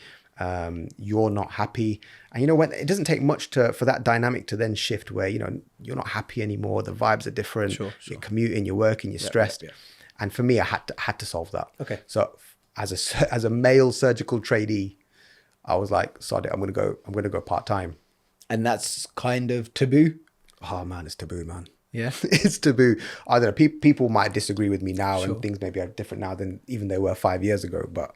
You're not happy. And when it doesn't take much for that dynamic to then shift where, you're not happy anymore. The vibes are different. Sure. You're commuting, you're working, you're stressed. Yeah. And for me, I had to solve that. Okay. So as a male surgical trainee, I was like, Sadiq, I'm going to go part-time. And that's kind of taboo. Oh man, it's taboo, man. Yeah. It's taboo. I don't know. People might disagree with me now, and things maybe are different now than even they were 5 years ago. But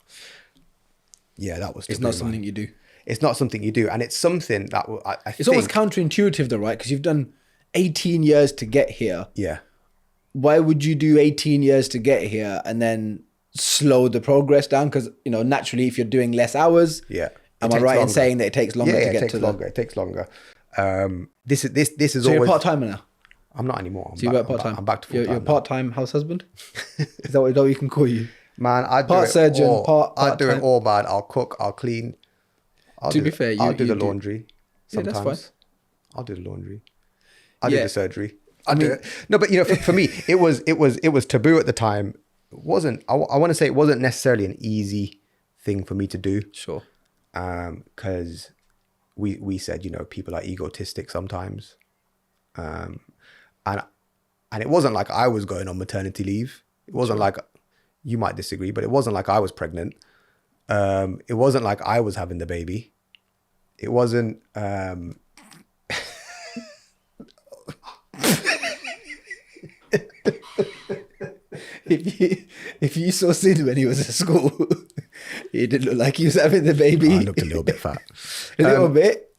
yeah, that was taboo, it's not something you do. It's not something you do. And it's something that I think... It's almost counterintuitive though, right? Because you've done 18 years to get here. Yeah. Why would you do 18 years to get here and then slow the progress down? Because, naturally, if you're doing less hours... Yeah. Am I right in saying that it takes longer to get to the... It takes longer. This is so always... you're part-timer now? I'm not anymore. So you work part-time? I'm back to full-time. You're a part-time house husband? Is that what we can call you? Man, I do part surgeon, I do it all, man. I'll cook, I'll clean. I'll do the laundry sometimes. Yeah, that's fine. I'll do the laundry. I'll do the surgery. Do it. No, but for me, it was taboo at the time. It wasn't. I want to say it wasn't necessarily an easy thing for me to do. Sure. Because we said, people are egotistic sometimes. And it wasn't like I was going on maternity leave. It wasn't like, you might disagree, but it wasn't like I was pregnant. It wasn't like I was having the baby. It wasn't, if you saw Sid when he was at school, he didn't look like he was having the baby. I looked a little bit fat. A little bit.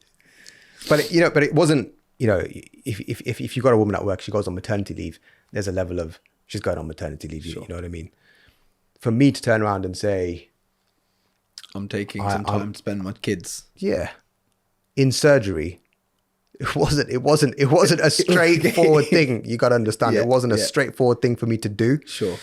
But it wasn't, if you got a woman at work, she goes on maternity leave, there's a level of, she's going on maternity leave, Sure. You know what I mean? For me to turn around and say, I'm taking some time to spend with my kids. Yeah. In surgery, It wasn't a straightforward thing. You got to understand. Yeah, it wasn't a yeah. straightforward thing for me to do. Sure.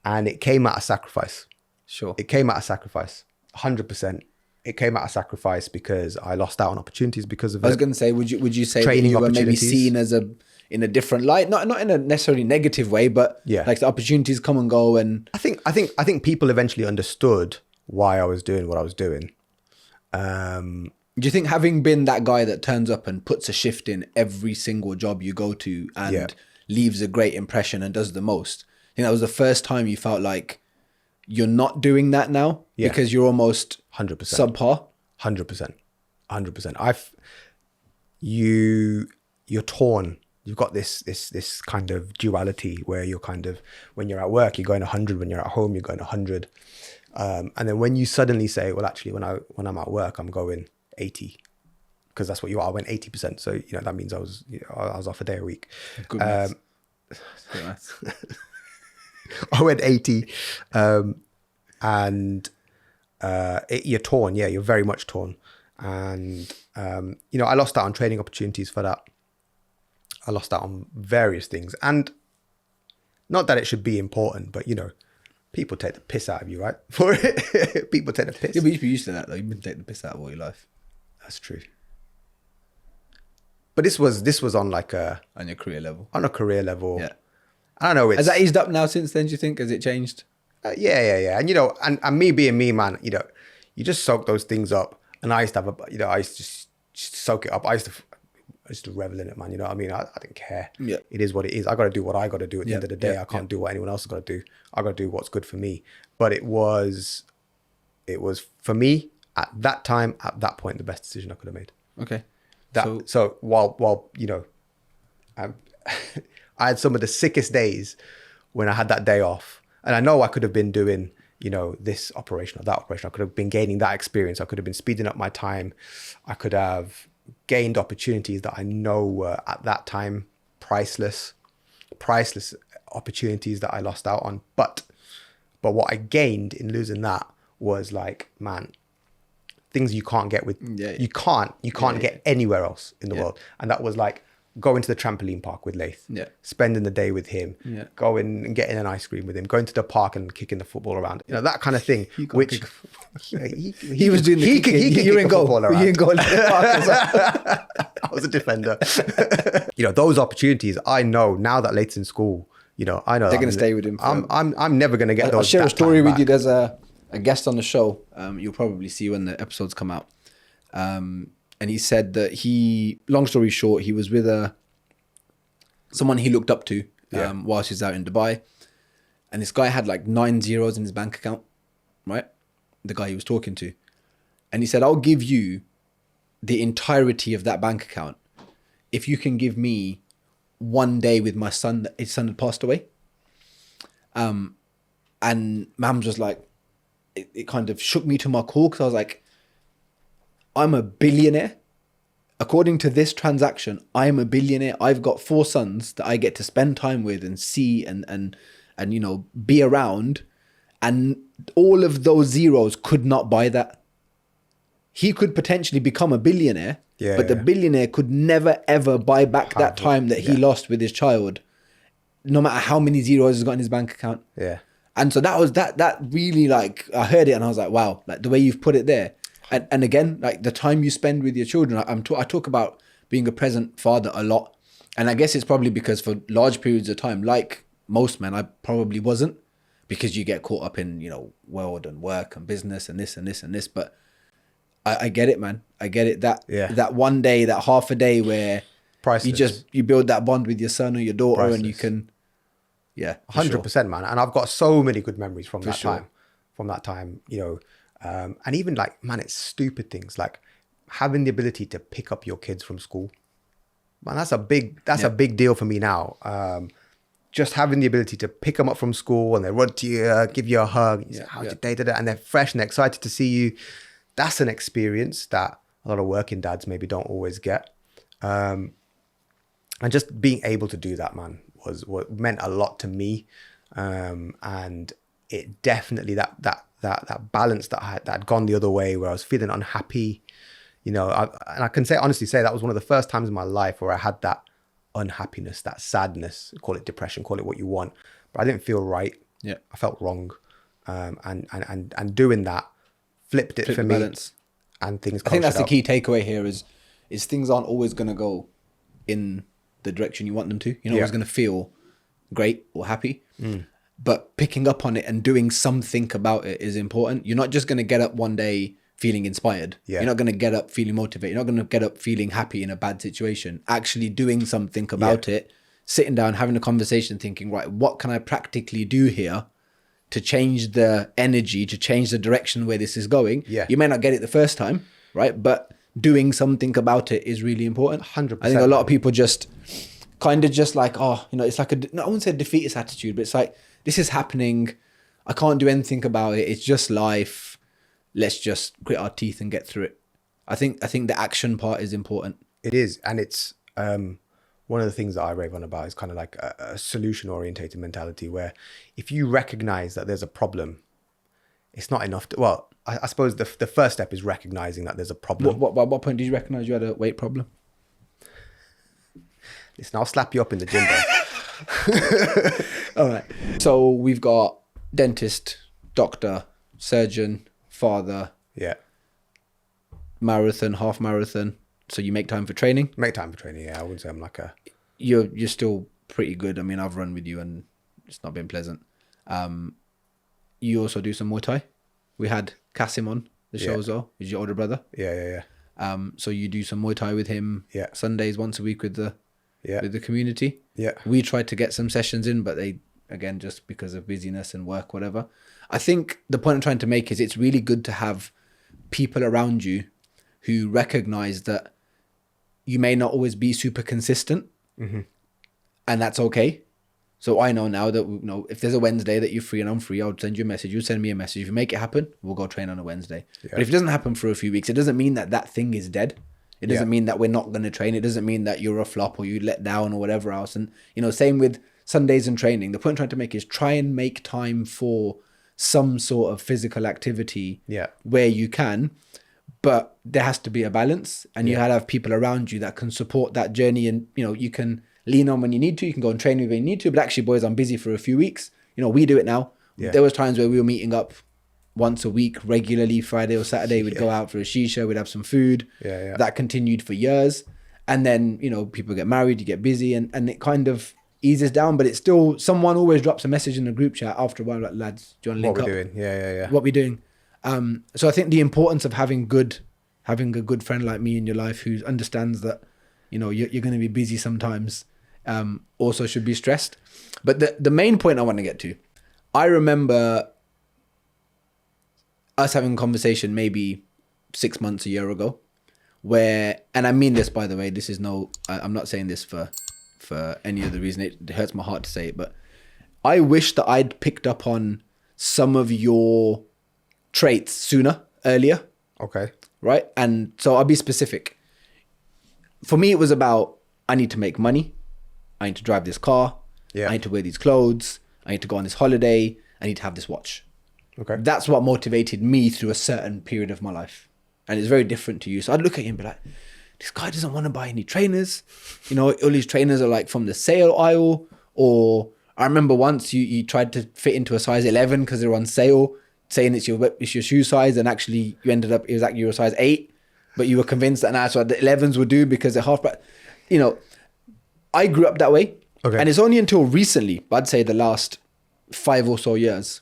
And it came at a sacrifice. Sure. It came at a sacrifice. 100%. It came at a sacrifice because I lost out on opportunities because of it. I was going to say, would you say that Training you were maybe opportunities. seen as in a different light, not in a necessarily negative way, but Yeah. like the opportunities come and go, and I think people eventually understood why I was doing what I was doing. do you think having been that guy that turns up and puts a shift in every single job you go to and Yeah. leaves a great impression and does the most, I think that was the first time you felt like you're not doing that now Yeah. because you're almost 100%. subpar? 100%. You're torn. You've got this kind of duality where you're kind of, when you're at work, you're going 100. When you're at home, you're going 100. And then when you suddenly say, well, actually, when I'm at work, I'm going 80, because that's what you are. I went 80%. So, that means I was off a day a week. Good maths. Good maths. I went 80. You're torn. Yeah, you're very much torn. And, I lost out on training opportunities for that. I lost out on various things. And not that it should be important, but, people take the piss out of you, right? For it. People take the piss. Yeah, but you've been used to that though. You've been taking the piss out of all your life. That's true. But this was on like On your career level. on a career level. Yeah. I don't know. Has that eased up now since then, do you think? Has it changed? Yeah. And and me being me, man, you just soak those things up. And I used to have I used to just soak it up. I used to revel in it, man. You know what I mean? I didn't care. Yeah. It is what it is. I got to do what I got to do at the end of the day. Yeah, I can't do what anyone else has got to do. I got to do what's good for me. But it was for me at that time, at that point, the best decision I could have made. Okay. So while I had some of the sickest days when I had that day off, and I know I could have been doing, this operation or that operation. I could have been gaining that experience. I could have been speeding up my time. I could have gained opportunities that I know were at that time priceless opportunities that I lost out on. But what I gained in losing that was like, man, things you can't get with, you can't get anywhere else in the world. And that was like going to the trampoline park with Laith, spending the day with him, going and getting an ice cream with him, going to the park and kicking the football around, that kind of thing. Which he was doing the kicking. You in goal. You in goal. I was a defender. Those opportunities, I know now that Laith's in school, I know they're going to stay with him. I'm never going to get those. I'll share a story with you. There's a guest on the show. You'll probably see when the episodes come out. And he said that long story short, he was with someone he looked up to whilst he was out in Dubai. And this guy had like 9 zeros in his bank account, right? The guy he was talking to. And he said, I'll give you the entirety of that bank account if you can give me one day with my son. His son had passed away. And Mams was like, it kind of shook me to my core because I was like, I'm a billionaire. According to this transaction, I am a billionaire. I've got 4 sons that I get to spend time with and see and be around. And all of those zeros could not buy that. He could potentially become a billionaire, but the billionaire could never, ever buy back that time that he lost with his child, no matter how many zeros he's got in his bank account. Yeah. And so that was that really, like, I heard it and I was like, wow, like the way you've put it there. And again, like the time you spend with your children, I talk about being a present father a lot. And I guess it's probably because for large periods of time, like most men, I probably wasn't, because you get caught up in, world and work and business and this and this and this. But I get it, man. I get it. That one day, that half a day where Priceless. you build that bond with your son or your daughter. Priceless. And you can, 100%, man. And I've got so many good memories from that time, and even like, man, it's stupid things like having the ability to pick up your kids from school. Man, that's a big deal for me now. Just having the ability to pick them up from school and they run to you, give you a hug, you say, how's your day today? And they're fresh and excited to see you. That's an experience that a lot of working dads maybe don't always get. And just being able to do that, man, was what meant a lot to me. And it definitely, that balance that had gone the other way, where I was feeling unhappy, you know, and I can honestly say that was one of the first times in my life where I had that unhappiness, that sadness, call it depression, call it what you want, but I didn't feel right. Yeah. I felt wrong. And doing that flipped it for me. Balance. And things. I think that's the key takeaway here is things aren't always going to go in the direction you want them to. You're not always going to feel great or happy, but picking up on it and doing something about it is important. You're not just going to get up one day feeling inspired. You're not going to get up feeling motivated. You're not going to get up feeling happy in a bad situation. Actually doing something about it, sitting down, having a conversation, thinking, right, what can I practically do here to change the energy, to change the direction where this is going? You may not get it the first time, right? But doing something about it is really important. 100%. I think a lot of people just kind of just like, oh, you know, it's like I wouldn't say defeatist attitude, but it's like, this is happening. I can't do anything about it. It's just life. Let's just grit our teeth and get through it. I think the action part is important. It is. And it's one of the things that I rave on about is kind of like a solution orientated mentality, where if you recognize that there's a problem, it's not enough to, well, I suppose the first step is recognizing that there's a problem. What point did you recognize you had a weight problem? Listen, I'll slap you up in the gym, bro. All right. So we've got dentist, doctor, surgeon, father. Yeah. Marathon, half marathon. So you make time for training? Make time for training, yeah. I wouldn't say I'm like a... You're still pretty good. I mean, I've run with you and it's not been pleasant. You also do some Muay Thai. We had Kasim on the show as well. He's your older brother. Yeah. So you do some Muay Thai with him Sundays once a week with the community. Yeah. We tried to get some sessions in, but they, again, just because of busyness and work, whatever. I think the point I'm trying to make is it's really good to have people around you who recognize that you may not always be super consistent, and that's okay. So I know now that, you know, if there's a Wednesday that you're free and I'm free, I'll send you a message. You send me a message. If you make it happen, we'll go train on a Wednesday. Yeah. But if it doesn't happen for a few weeks, it doesn't mean that that thing is dead. It doesn't mean that we're not going to train. It doesn't mean that you're a flop or you let down or whatever else. And, you know, same with Sundays and training. The point I'm trying to make is try and make time for some sort of physical activity where you can, but there has to be a balance, and you have to have people around you that can support that journey. And, you know, you can lean on when you need to, you can go and train when you need to, but actually, boys, I'm busy for a few weeks. You know, we do it now. There was times where we were meeting up once a week regularly, Friday or Saturday. We'd go out for a shisha, we'd have some food. That continued for years. And then, you know, people get married, you get busy, and it kind of eases down, but it's still, someone always drops a message in the group chat after a while, like, lads, do you want to link up? What we're doing. Yeah. What we're doing. So I think the importance of having a good friend like me in your life who understands that, you know, you're going to be busy sometimes, also should be stressed. But the main point I want to get to, I remember us having a conversation maybe 6 months, a year ago, where, and I mean this, by the way, this is I'm not saying this for any other reason. It hurts my heart to say it, but I wish that I'd picked up on some of your traits earlier. Okay. Right? And so I'll be specific. For me, it was about, I need to make money. I need to drive this car. I need to wear these clothes. I need to go on this holiday. I need to have this watch. Okay. That's what motivated me through a certain period of my life. And it's very different to you. So I'd look at him and be like, this guy doesn't want to buy any trainers. You know, all these trainers are like from the sale aisle. Or I remember once you tried to fit into a size 11 because they're on sale, saying it's your shoe size, and actually you ended up, it was like you were a size 8, but you were convinced that that's what the 11s would do because they're half, you know, I grew up that way. Okay. And it's only until recently, I'd say the last 5 or so years,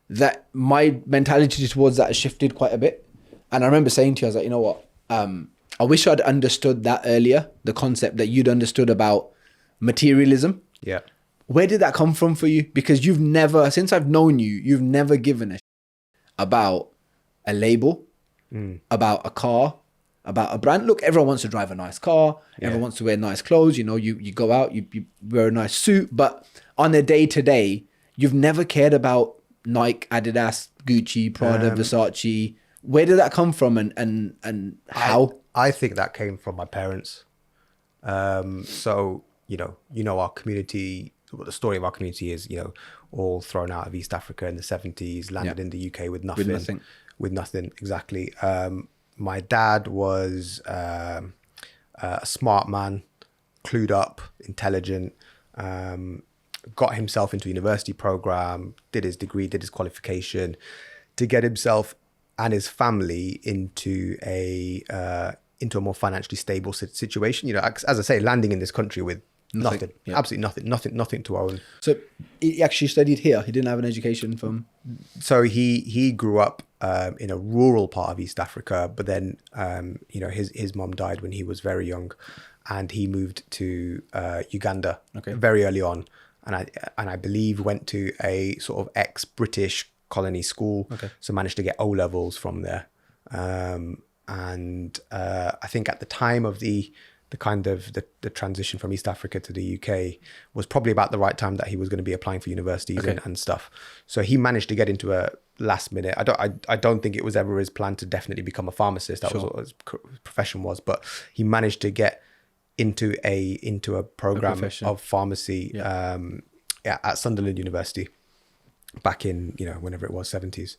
that my mentality towards that has shifted quite a bit. And I remember saying to you, I was like, you know what, I wish I'd understood that earlier, the concept that you'd understood about materialism. Yeah. Where did that come from for you? Because you've never, since I've known you, you've never given a shit about a label, about a car, about a brand. Look, everyone wants to drive a nice car. Everyone wants to wear nice clothes. You know, you go out, you wear a nice suit. But on a day-to-day, you've never cared about Nike, Adidas, Gucci, Prada, Versace. Where did that come from, and how? I think that came from my parents. So, you know, our community, what the story of our community is, you know, all thrown out of East Africa in the 70s, landed in the UK with nothing, exactly. My dad was a smart man, clued up, intelligent, got himself into a university program, did his degree, did his qualification to get himself and his family into a more financially stable situation. You know, as I say, landing in this country with nothing, absolutely nothing to own. So he actually studied here. He didn't have an education from. So he grew up in a rural part of East Africa, but then you know, his mom died when he was very young, and he moved to Uganda very early on, and I believe went to a sort of ex-British colony school, so managed to get O levels from there, and I think at the time of the transition from East Africa to the UK was probably about the right time that he was going to be applying for universities and stuff. So he managed to get into a last minute. I don't think it was ever his plan to definitely become a pharmacist. That was what his profession was, but he managed to get into a program of pharmacy at Sunderland University back in, you know, whenever it was, 70s.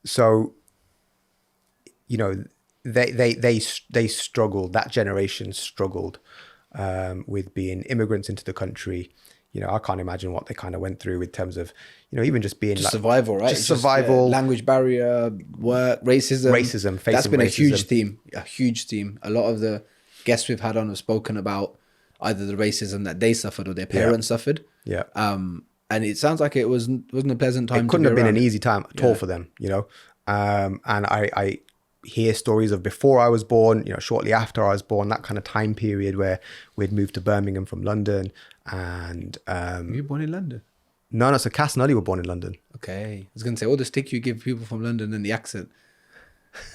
So, you know, they struggled, that generation struggled with being immigrants into the country. You know, I can't imagine what they kind of went through in terms of, you know, even just being just like survival, right? Just survival, language barrier, work, racism. That's been racism. a huge theme. A lot of the guests we've had on have spoken about either the racism that they suffered or their parents suffered. Yeah. And it sounds like it wasn't a pleasant time. It couldn't have been an easy time at all for them, you know. And I hear stories of before I was born, you know, shortly after I was born, that kind of time period where we'd moved to Birmingham from London. And were you born in London? No, so Cass and Ollie were born in London. Okay, I was gonna say all the stick you give people from London and the accent.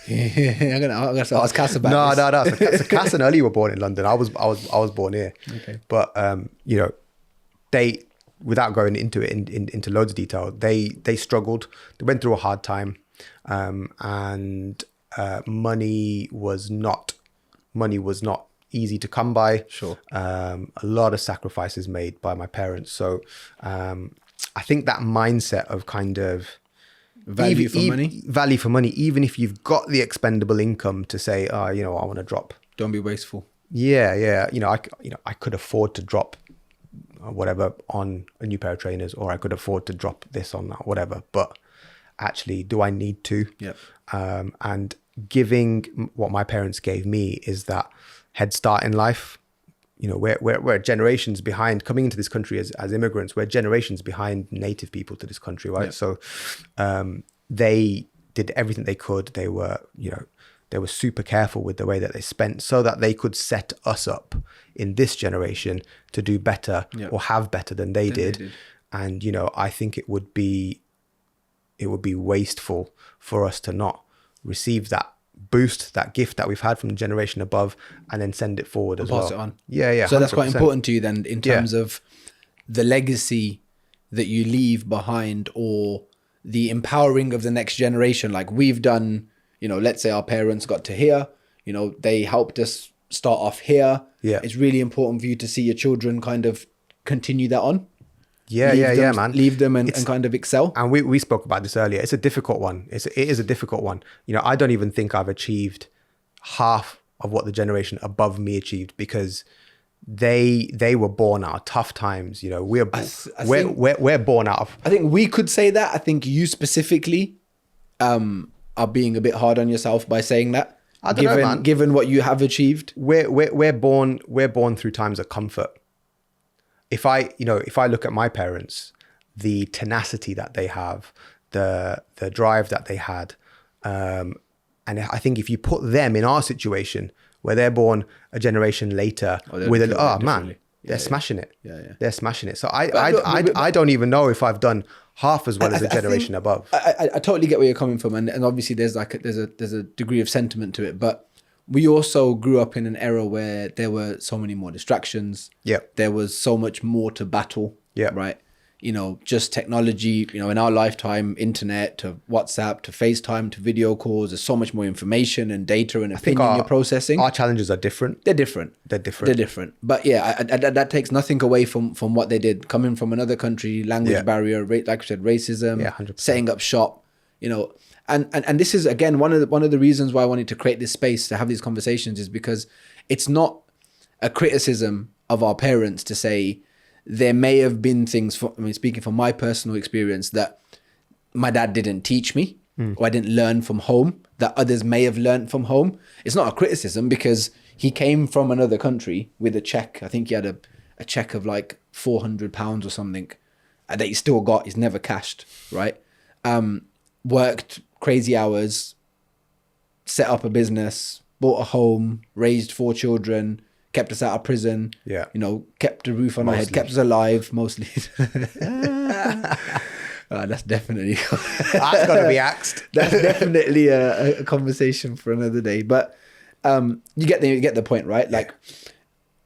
I'm gonna ask Cass about this. No. So Cass and Ollie were born in London. I was born here. Okay, but you know, they, without going into it into loads of detail, they struggled. They went through a hard time, and money was not easy to come by. Sure. A lot of sacrifices made by my parents. So I think that mindset of kind of value for money, even if you've got the expendable income to say, oh, you know, I want to drop. Don't be wasteful. Yeah. I could afford to drop whatever on a new pair of trainers, or I could afford to drop this on that, whatever. But actually, do I need to? Yeah. And giving what my parents gave me is that head start in life. You know, we're generations behind coming into this country as immigrants. We're generations behind native people to this country, right? Yeah. So they did everything they could. They were super careful with the way that they spent so that they could set us up in this generation to do better or have better than they did. And, you know, I think it would be wasteful for us to not receive that boost, that gift that we've had from the generation above, and then send it forward as well. Pass it on. Yeah. So 100%. That's quite important to you then, in terms of the legacy that you leave behind, or the empowering of the next generation. Like we've done, you know, let's say our parents got to here, you know, they helped us start off here. Yeah. It's really important for you to see your children kind of continue that on. Yeah, man. Leave them and kind of excel. And we spoke about this earlier. It's a difficult one. It is a difficult one. You know, I don't even think I've achieved half of what the generation above me achieved, because they were born out of tough times. You know, we're born out of. I think we could say that. I think you specifically are being a bit hard on yourself by saying that. I don't know, man. Given what you have achieved, we're born through times of comfort. If I look at my parents, the tenacity that they have, the drive that they had, and I think if you put them in our situation, where they're born a generation later, they're smashing it. Yeah. They're smashing it. So I don't even know if I've done half as well as the generation above. I totally get where you're coming from, and obviously there's a degree of sentiment to it, but we also grew up in an era where there were so many more distractions. Yeah. There was so much more to battle. Yeah. Right. You know, just technology, you know, in our lifetime, internet to WhatsApp to FaceTime to video calls, there's so much more information and data and opinion you're processing. Our challenges are different. They're different. But yeah, that takes nothing away from what they did. Coming from another country, language barrier, like I said, racism, 100%. Setting up shop. you know, and this is again one of the reasons why I wanted to create this space to have these conversations, is because it's not a criticism of our parents to say there may have been things, speaking from my personal experience, that my dad didn't teach me or I didn't learn from home that others may have learned from home. It's not a criticism, because he came from another country with a check. I think he had a check of like £400 or something that he still got. He's never cashed, right? Worked crazy hours, set up a business, bought a home, raised 4 children, kept us out of prison. Yeah. You know, kept a roof on our head, kept us alive mostly. That's definitely That's got to be axed. That's definitely a conversation for another day. But you get the point, right? Like,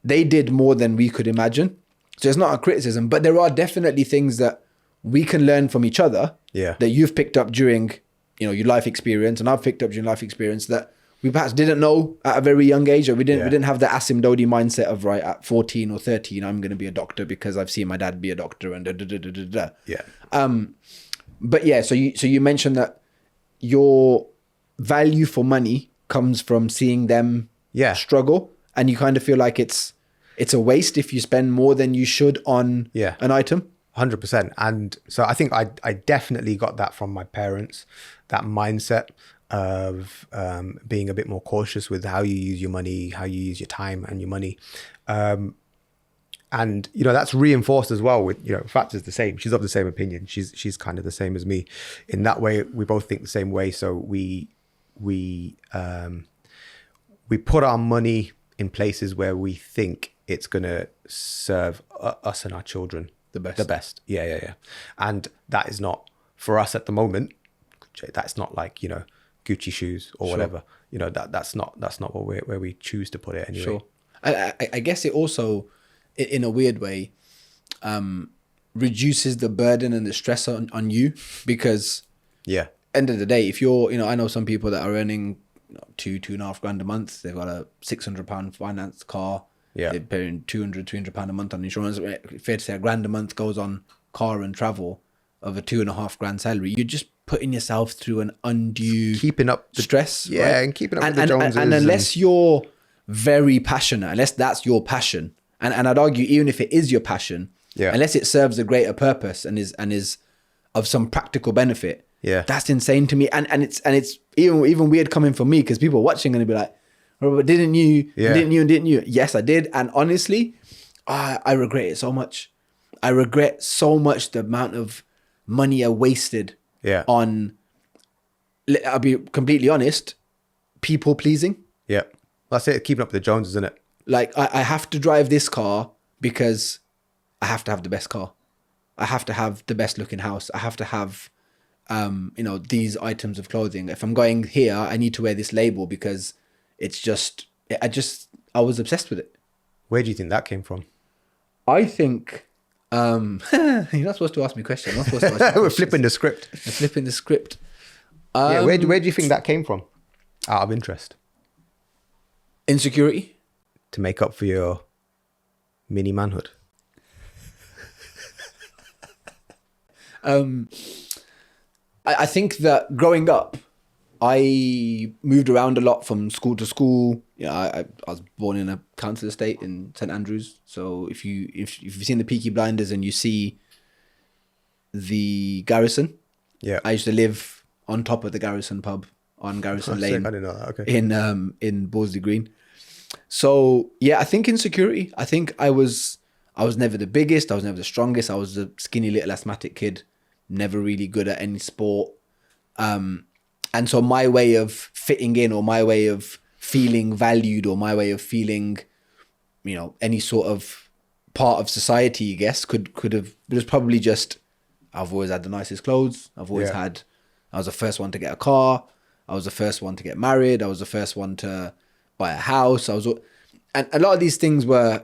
they did more than we could imagine. So it's not a criticism, but there are definitely things that we can learn from each other. Yeah. That you've picked up during, you know, your life experience, and I've picked up during life experience that we perhaps didn't know at a very young age, or we didn't have the asymptotic mindset of, right, at 14 or 13, I'm going to be a doctor because I've seen my dad be a doctor and da da da da da da. Yeah. But yeah, so you mentioned that your value for money comes from seeing them struggle, and you kind of feel like it's a waste if you spend more than you should on an item. 100%. And so I think I definitely got that from my parents, that mindset of being a bit more cautious with how you use your money, how you use your time and your money. And, you know, that's reinforced as well with, you know, Fats is the same. She's of the same opinion. She's kind of the same as me. In that way, we both think the same way. So we put our money in places where we think it's going to serve us and our children the best. Yeah. And that is not, for us at the moment, that's not like, you know, Gucci shoes or whatever. You know, that's not where we choose to put it anyway. Sure. I guess it also, in a weird way, reduces the burden and the stress on you, because end of the day, if you're, you know, I know some people that are earning £2,500 a month. They've got a £600 finance car. They're paying £200 a month on insurance. Fair to say £1,000 a month goes on car and travel of a £2,500 salary. You're just putting yourself through an undue keeping up the stress. Yeah, right? And keeping up with the Joneses. And unless you're very passionate, unless that's your passion, and I'd argue even if it is your passion, unless it serves a greater purpose and is of some practical benefit, that's insane to me. And it's even weird coming from me, because people watching are gonna be like, oh, but didn't you? Yes, I did. And honestly, I regret it so much. I regret so much the amount of money I wasted on, I'll be completely honest, people pleasing. Yeah. That's it. Keeping up with the Joneses, isn't it? Like, I have to drive this car because I have to have the best car. I have to have the best looking house. I have to have, you know, these items of clothing. If I'm going here, I need to wear this label because it's just, I was obsessed with it. Where do you think that came from? I think, you're not supposed to ask me questions. I'm not supposed to ask We're flipping the script. We're flipping the script. Where do you think that came from? Out of interest. Insecurity. To make up for your mini manhood. I think that growing up, I moved around a lot from school to school. You know, I was born in a council estate in St Andrews. So if you've seen the Peaky Blinders and you see the Garrison, I used to live on top of the Garrison pub on Garrison Lane. I didn't know that. Okay. In Borsley Green. So yeah, I think insecurity. I think I was never the biggest. I was never the strongest. I was a skinny little asthmatic kid, never really good at any sport. And so my way of fitting in, or my way of feeling valued, or my way of feeling, you know, any sort of part of society, I guess, could have, it was probably just, I've always had the nicest clothes. I was the first one to get a car. I was the first one to get married. I was the first one to buy a house. And a lot of these things were,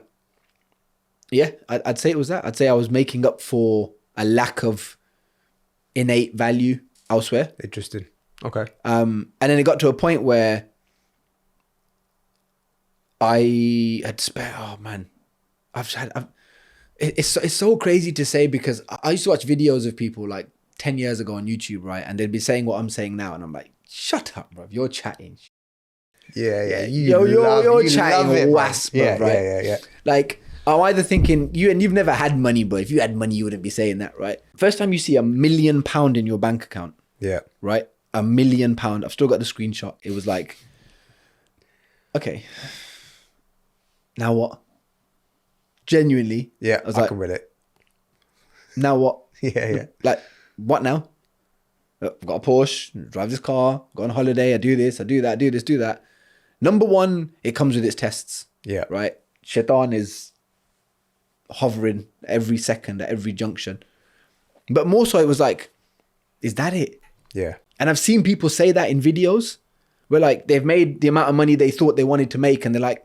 I'd say it was that. I'd say I was making up for a lack of innate value elsewhere. Interesting. Okay. And then it got to a point where I had spent, it's so crazy to say, because I used to watch videos of people like 10 years ago on YouTube, right? And they'd be saying what I'm saying now. And I'm like, shut up, bro. You're chatting. Yeah. You're chatting it, wasp, bro, right? Yeah. Like, I'm either thinking, you've never had money, but if you had money, you wouldn't be saying that, right? First time you see £1 million in your bank account, right? £1 million. I've still got the screenshot. It was like, okay, now what? Genuinely. Yeah, I can relate. Now what? Yeah. Like, what now? I've got a Porsche, drive this car, go on holiday, I do this, I do that, do this, do that. Number one, it comes with its tests. Yeah. Right? Shaitan is hovering every second at every junction. But more so, it was like, is that it? Yeah. And I've seen people say that in videos where like they've made the amount of money they thought they wanted to make, and they're like,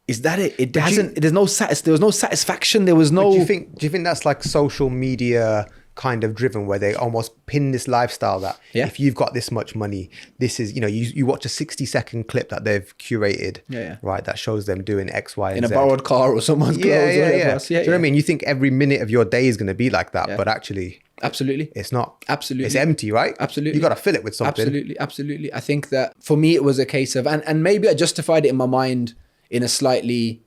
is that it? There was no satisfaction. There was no. Do you think that's like social media kind of driven, where they almost pin this lifestyle that if you've got this much money, this is, you watch a 60-second clip that they've curated, right, that shows them doing X, Y, and in Z. a borrowed car or someone's clothes. Do you know what I mean? You think every minute of your day is going to be like that, but actually, absolutely, it's not. Absolutely, it's empty, right? Absolutely, you got to fill it with something. Absolutely. I think that for me, it was a case of, and maybe I justified it in my mind in a slightly,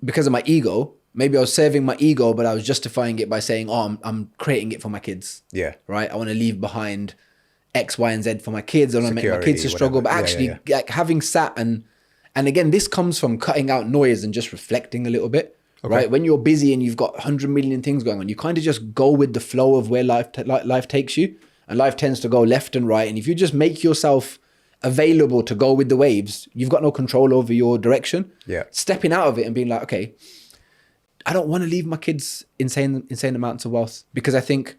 because of my ego. Maybe I was serving my ego, but I was justifying it by saying, oh, I'm creating it for my kids. Yeah. Right? I want to leave behind X, Y, and Z for my kids. I want to make my kids to struggle. But actually, like having sat and again, this comes from cutting out noise and just reflecting a little bit. Okay. Right? When you're busy and you've got 100 million things going on, you kind of just go with the flow of where life takes you. And life tends to go left and right. And if you just make yourself available to go with the waves, you've got no control over your direction. Yeah. Stepping out of it and being like, okay, I don't want to leave my kids insane amounts of wealth, because I think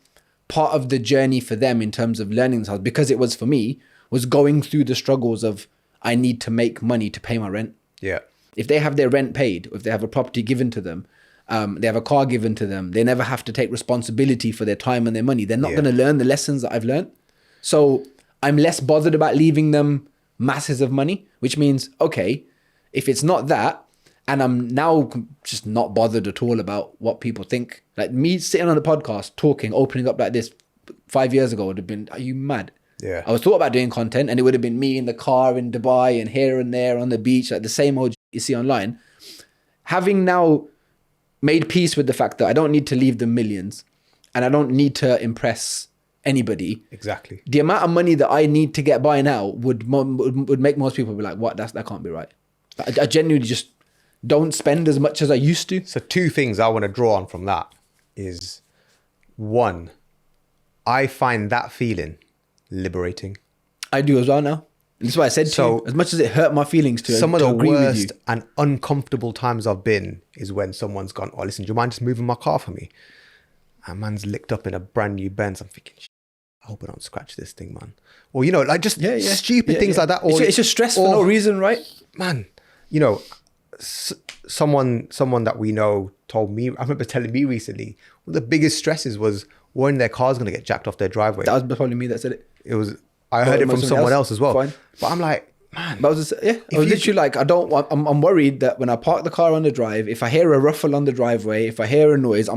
part of the journey for them in terms of learning this house, because it was for me, was going through the struggles of, I need to make money to pay my rent. Yeah. If they have their rent paid, or if they have a property given to them, they have a car given to them, they never have to take responsibility for their time and their money. They're not going to learn the lessons that I've learned. So I'm less bothered about leaving them masses of money, which means, okay, if it's not that, and I'm now just not bothered at all about what people think. Like me sitting on the podcast, talking, opening up like this 5 years ago would have been, are you mad? Yeah. I was thought about doing content, and it would have been me in the car in Dubai and here and there on the beach, like the same old you see online. Having now made peace with the fact that I don't need to leave them millions, and I don't need to impress anybody. Exactly. The amount of money that I need to get by now would make most people be like, what? That can't be right. I genuinely just don't spend as much as I used to. So 2 things I want to draw on from that is, 1, I find that feeling liberating. I do as well now. That's why I said to you, as much as it hurt my feelings to some of the agree worst with you. And uncomfortable times I've been is when someone's gone, oh, listen, do you mind just moving my car for me? And man's licked up in a brand new Benz. I'm thinking, I hope I don't scratch this thing, man. Or, like just stupid things like that. Or it's just stress for no reason, right? Man, someone that we know told me, I remember telling me recently, one of the biggest stresses was when their car's going to get jacked off their driveway. That was probably me that said it. I heard it from someone else as well. Fine. But I'm like, man. But I was literally like, I'm worried that when I park the car on the drive, if I hear a ruffle on the driveway, if I hear a noise,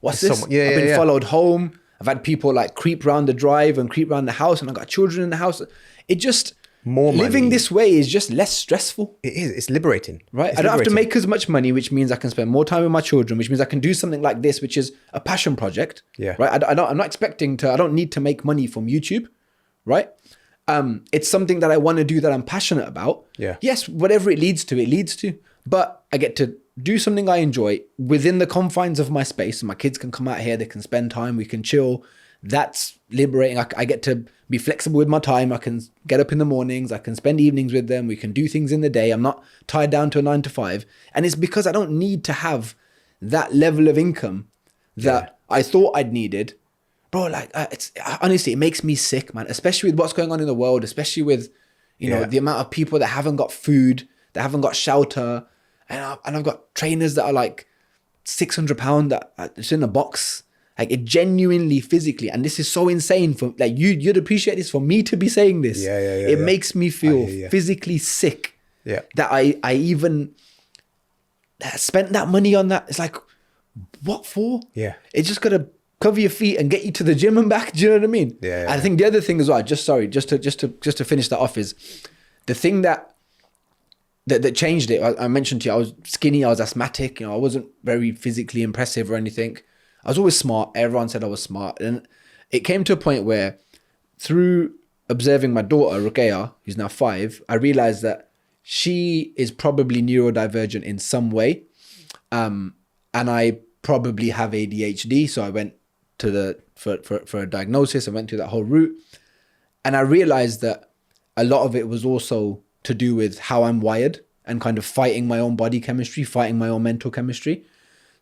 what's this? I've been followed home. I've had people like creep around the drive and creep around the house, and I've got children in the house. It just, more money. Living this way is just less stressful. It is. It's liberating. Right? I don't have to make as much money, which means I can spend more time with my children, which means I can do something like this, which is a passion project. Yeah. Right? I'm not expecting to, I don't need to make money from YouTube. Right? It's something that I want to do that I'm passionate about. Yeah. Yes, whatever it leads to. But I get to do something I enjoy within the confines of my space. My kids can come out here, they can spend time, we can chill. That's liberating. I get to be flexible with my time. I can get up in the mornings. I can spend evenings with them. We can do things in the day. I'm not tied down to a 9 to 5. And it's because I don't need to have that level of income that I thought I'd needed. Bro, like, honestly, it makes me sick, man. Especially with what's going on in the world. Especially with, you know, the amount of people that haven't got food, that haven't got shelter. And I've got trainers that are like £600 that it's in a box. Like, it genuinely, physically, and this is so insane for like you'd appreciate this, for me to be saying this. It makes me feel physically sick. Yeah. That I even spent that money on that. It's like, what for? Yeah. It's just gotta cover your feet and get you to the gym and back. Do you know what I mean? Yeah. I think the other thing as well, just to finish that off, is the thing that changed it. I mentioned to you, I was skinny, I was asthmatic, I wasn't very physically impressive or anything. I was always smart. Everyone said I was smart. And it came to a point where through observing my daughter, Ruqayya, who's now 5, I realized that she is probably neurodivergent in some way. And I probably have ADHD. So I went to for a diagnosis. I went through that whole route. And I realized that a lot of it was also to do with how I'm wired and kind of fighting my own body chemistry, fighting my own mental chemistry.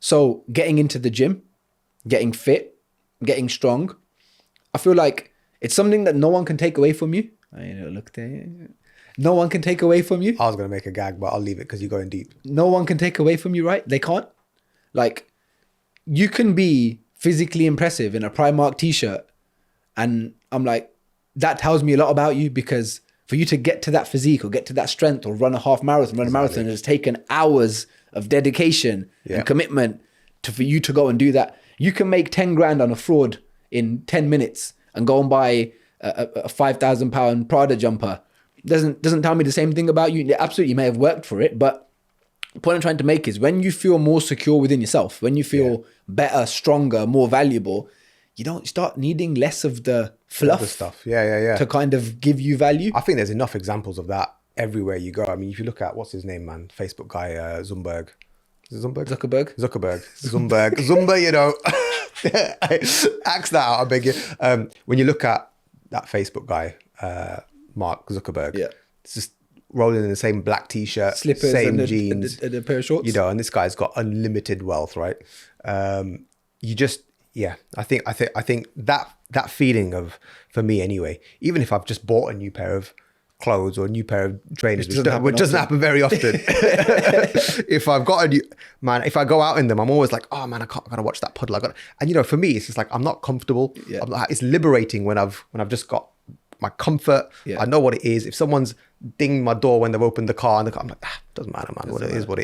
So getting into the gym, getting fit, getting strong, I feel like it's something that no one can take away from you. Look there. No one can take away from you. I was going to make a gag, but I'll leave it because you're going deep. No one can take away from you, right? They can't. Like, you can be physically impressive in a Primark t-shirt. And I'm like, that tells me a lot about you, because for you to get to that physique or get to that strength or run a half marathon, a marathon, has taken hours of dedication and commitment for you to go and do that. You can make 10 grand on a fraud in 10 minutes and go and buy a 5,000 pound Prada jumper. Doesn't tell me the same thing about you. Absolutely, you may have worked for it, but the point I'm trying to make is when you feel more secure within yourself, when you feel better, stronger, more valuable, you don't start needing less of the fluff stuff. Yeah. to kind of give you value. I think there's enough examples of that everywhere you go. I mean, if you look at, what's his name, man? Facebook guy, Zumberg. Is it Zumberg? Zuckerberg. Zumba, axe that out, I beg you. When you look at that Facebook guy, Mark Zuckerberg, it's just rolling in the same black t-shirt, slippers, same jeans, and a pair of shorts. And this guy's got unlimited wealth, right? I think that feeling of, for me anyway, even if I've just bought a new pair of clothes or a new pair of trainers, which doesn't happen very often. If I've got if I go out in them, I'm always like, oh man, I gotta watch that puddle. And for me, it's just like, I'm not comfortable. It's liberating when I've just got my comfort. I know what it is. If someone's dinged my door when they've opened the car, I'm like, doesn't matter, man. What it is. But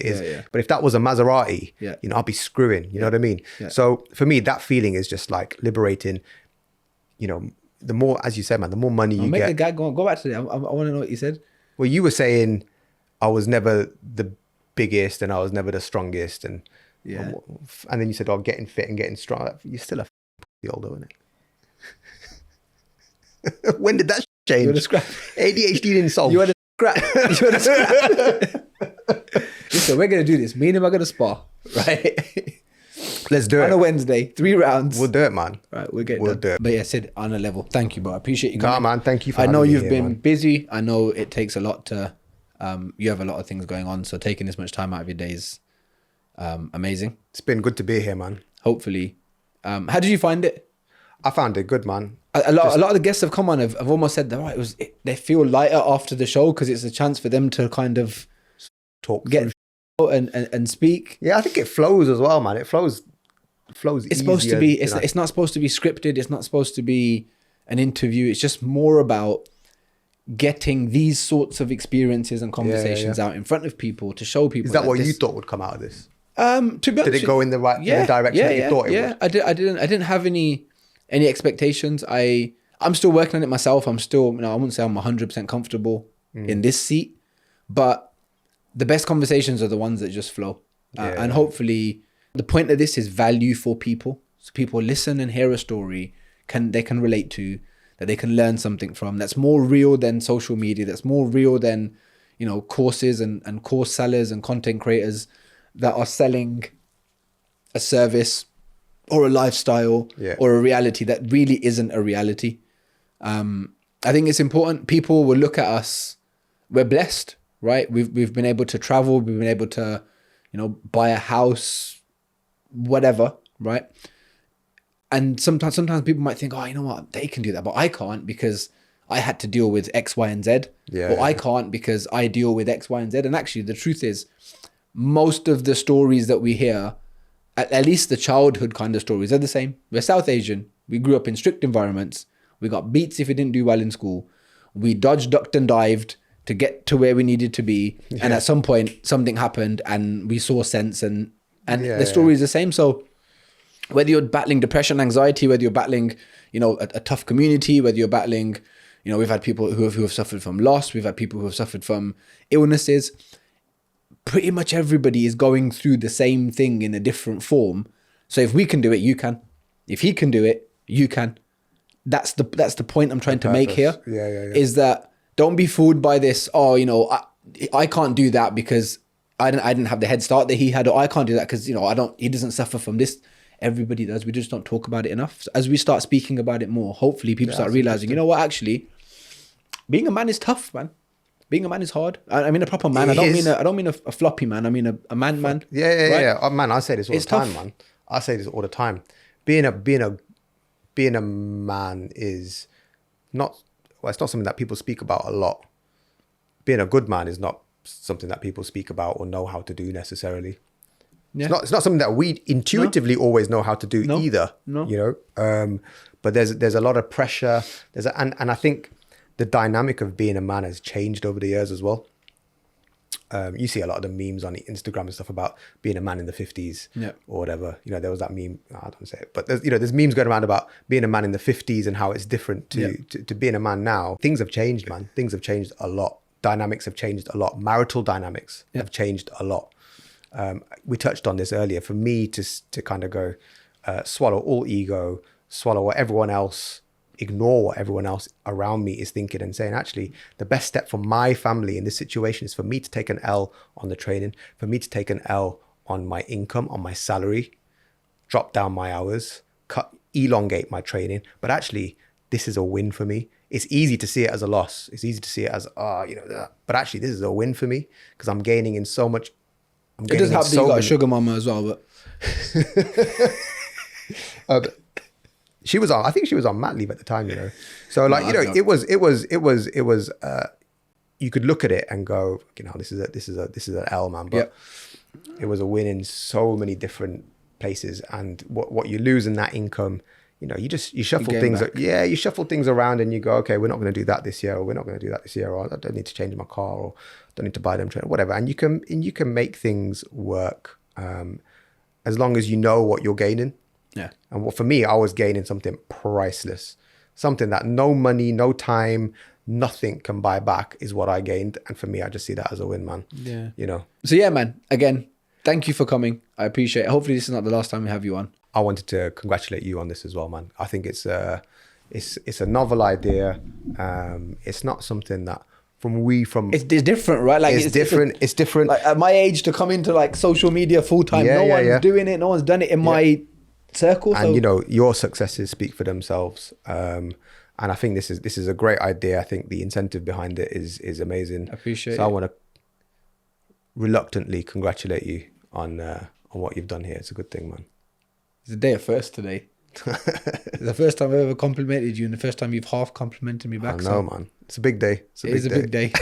if that was a Maserati, I'll be screwing. You know what I mean? So for me, that feeling is just like liberating. The more, as you said, man, the more money you make get. the guy go back to that. I want to know what you said. Well, you were saying I was never the biggest and I was never the strongest, and then you said, "Oh, getting fit and getting strong." You're still a old, isn't it? When did that change? You had a scrap. ADHD didn't solve. You had a scrap. Listen, we're gonna do this. Me and him are gonna spar, right? Let's do it. On a Wednesday, 3 rounds. We'll do it, man. Right, we'll do it. But yeah, Sid, on a level. Thank you, bro. I appreciate you coming. Man. Thank you for I know having me you've here, been man. busy. I know it takes a lot to, you have a lot of things going on. So taking this much time out of your day is amazing. It's been good to be here, man. Hopefully. How did you find it? I found it good, man. A lot of the guests have come on have almost said that they feel lighter after the show because it's a chance for them to kind of get and speak. Yeah, I think it flows as well, man. It flows. It's supposed to be. It's not supposed to be scripted. It's not supposed to be an interview. It's just more about getting these sorts of experiences and conversations out in front of people to show people. Is that what you thought would come out of this? To be honest, did it go in the right in the direction that you thought it would? I didn't have any expectations. I'm still working on it myself. I'm still, I wouldn't say I'm 100% comfortable in this seat, but the best conversations are the ones that just flow. And hopefully the point of this is value for people. So people listen and hear a story they can relate to, that they can learn something from, that's more real than social media, that's more real than, courses and course sellers and content creators that are selling a service or a lifestyle or a reality that really isn't a reality. I think it's important. People will look at us. We're blessed, right? We've been able to travel. We've been able to, buy a house, whatever, right? And sometimes people might think, oh, you know what? They can do that, but I can't because I had to deal with X, Y, and Z. I can't because I deal with X, Y, and Z. And actually, the truth is, most of the stories that we hear, at least the childhood kind of stories, are the same. We're South Asian. We grew up in strict environments. We got beats if we didn't do well in school. We dodged, ducked, and dived to get to where we needed to be. And at some point, something happened and we saw sense and the story is the same. So whether you're battling depression, anxiety, whether you're battling, a tough community, whether you're battling, we've had people who have suffered from loss. We've had people who have suffered from illnesses. Pretty much everybody is going through the same thing in a different form. So if we can do it, you can. If he can do it, you can. That's the point I'm trying to make here. Yeah. Is that don't be fooled by this. Oh, I can't do that because I didn't have the head start that he had, or I can't do that because he doesn't suffer from this. Everybody does. We just don't talk about it enough. So as we start speaking about it more, hopefully people start realizing, you know what, actually, being a man is tough, man. Being a man is hard. I mean a proper man. I don't mean a floppy man. I mean a man. Yeah. Oh, man, I say this all the time, man. I say this all the time. Being a man is not. Well, it's not something that people speak about a lot. Being a good man is not something that people speak about or know how to do necessarily. Yeah. It's not something that we intuitively always know how to do either. No. But there's a lot of pressure. And I think the dynamic of being a man has changed over the years as well. You see a lot of the memes on Instagram and stuff about being a man in the 50s or whatever. There was that meme, I don't say it, but there's memes going around about being a man in the 50s and how it's different to being a man now. Things have changed, man. Things have changed a lot. Dynamics have changed a lot. Marital dynamics have changed a lot. We touched on this earlier. For me to kind of go, swallow all ego, swallow what everyone else, ignore what everyone else around me is thinking and saying, actually, the best step for my family in this situation is for me to take an L on the training, for me to take an L on my income, on my salary, drop down my hours, elongate my training. But actually, this is a win for me. It's easy to see it as a loss. It's easy to see it as, but actually this is a win for me because I'm gaining in so much. It does help that you got a sugar mama as well, but I think she was on mat leave at the time, So it was you could look at it and go, this is an L, man. But it was a win in so many different places. And what you lose in that income, you shuffle things. You shuffle things around and you go, okay, we're not going to do that this year, or we're not going to do that this year, or I don't need to change my car, or don't need to buy them, whatever. And you can make things work as long as you know what you're gaining. Yeah. And for me, I was gaining something priceless, something that no money, no time, nothing can buy back is what I gained. And for me, I just see that as a win, man. Yeah. So yeah, man, again, thank you for coming. I appreciate it. Hopefully this is not the last time we have you on. I wanted to congratulate you on this as well, man. I think it's a novel idea. It's not something that it's different, right? Like it's different. It's different. Like at my age, to come into like social media full time, no one's doing it. No one's done it in my circle. And your successes speak for themselves. And I think this is a great idea. I think the incentive behind it is amazing. I appreciate it. So I want to reluctantly congratulate you on what you've done here. It's a good thing, man. It's a day of first today. It's the first time I've ever complimented you, and the first time you've half complimented me back. I know, man. It's a big day. It is a big day.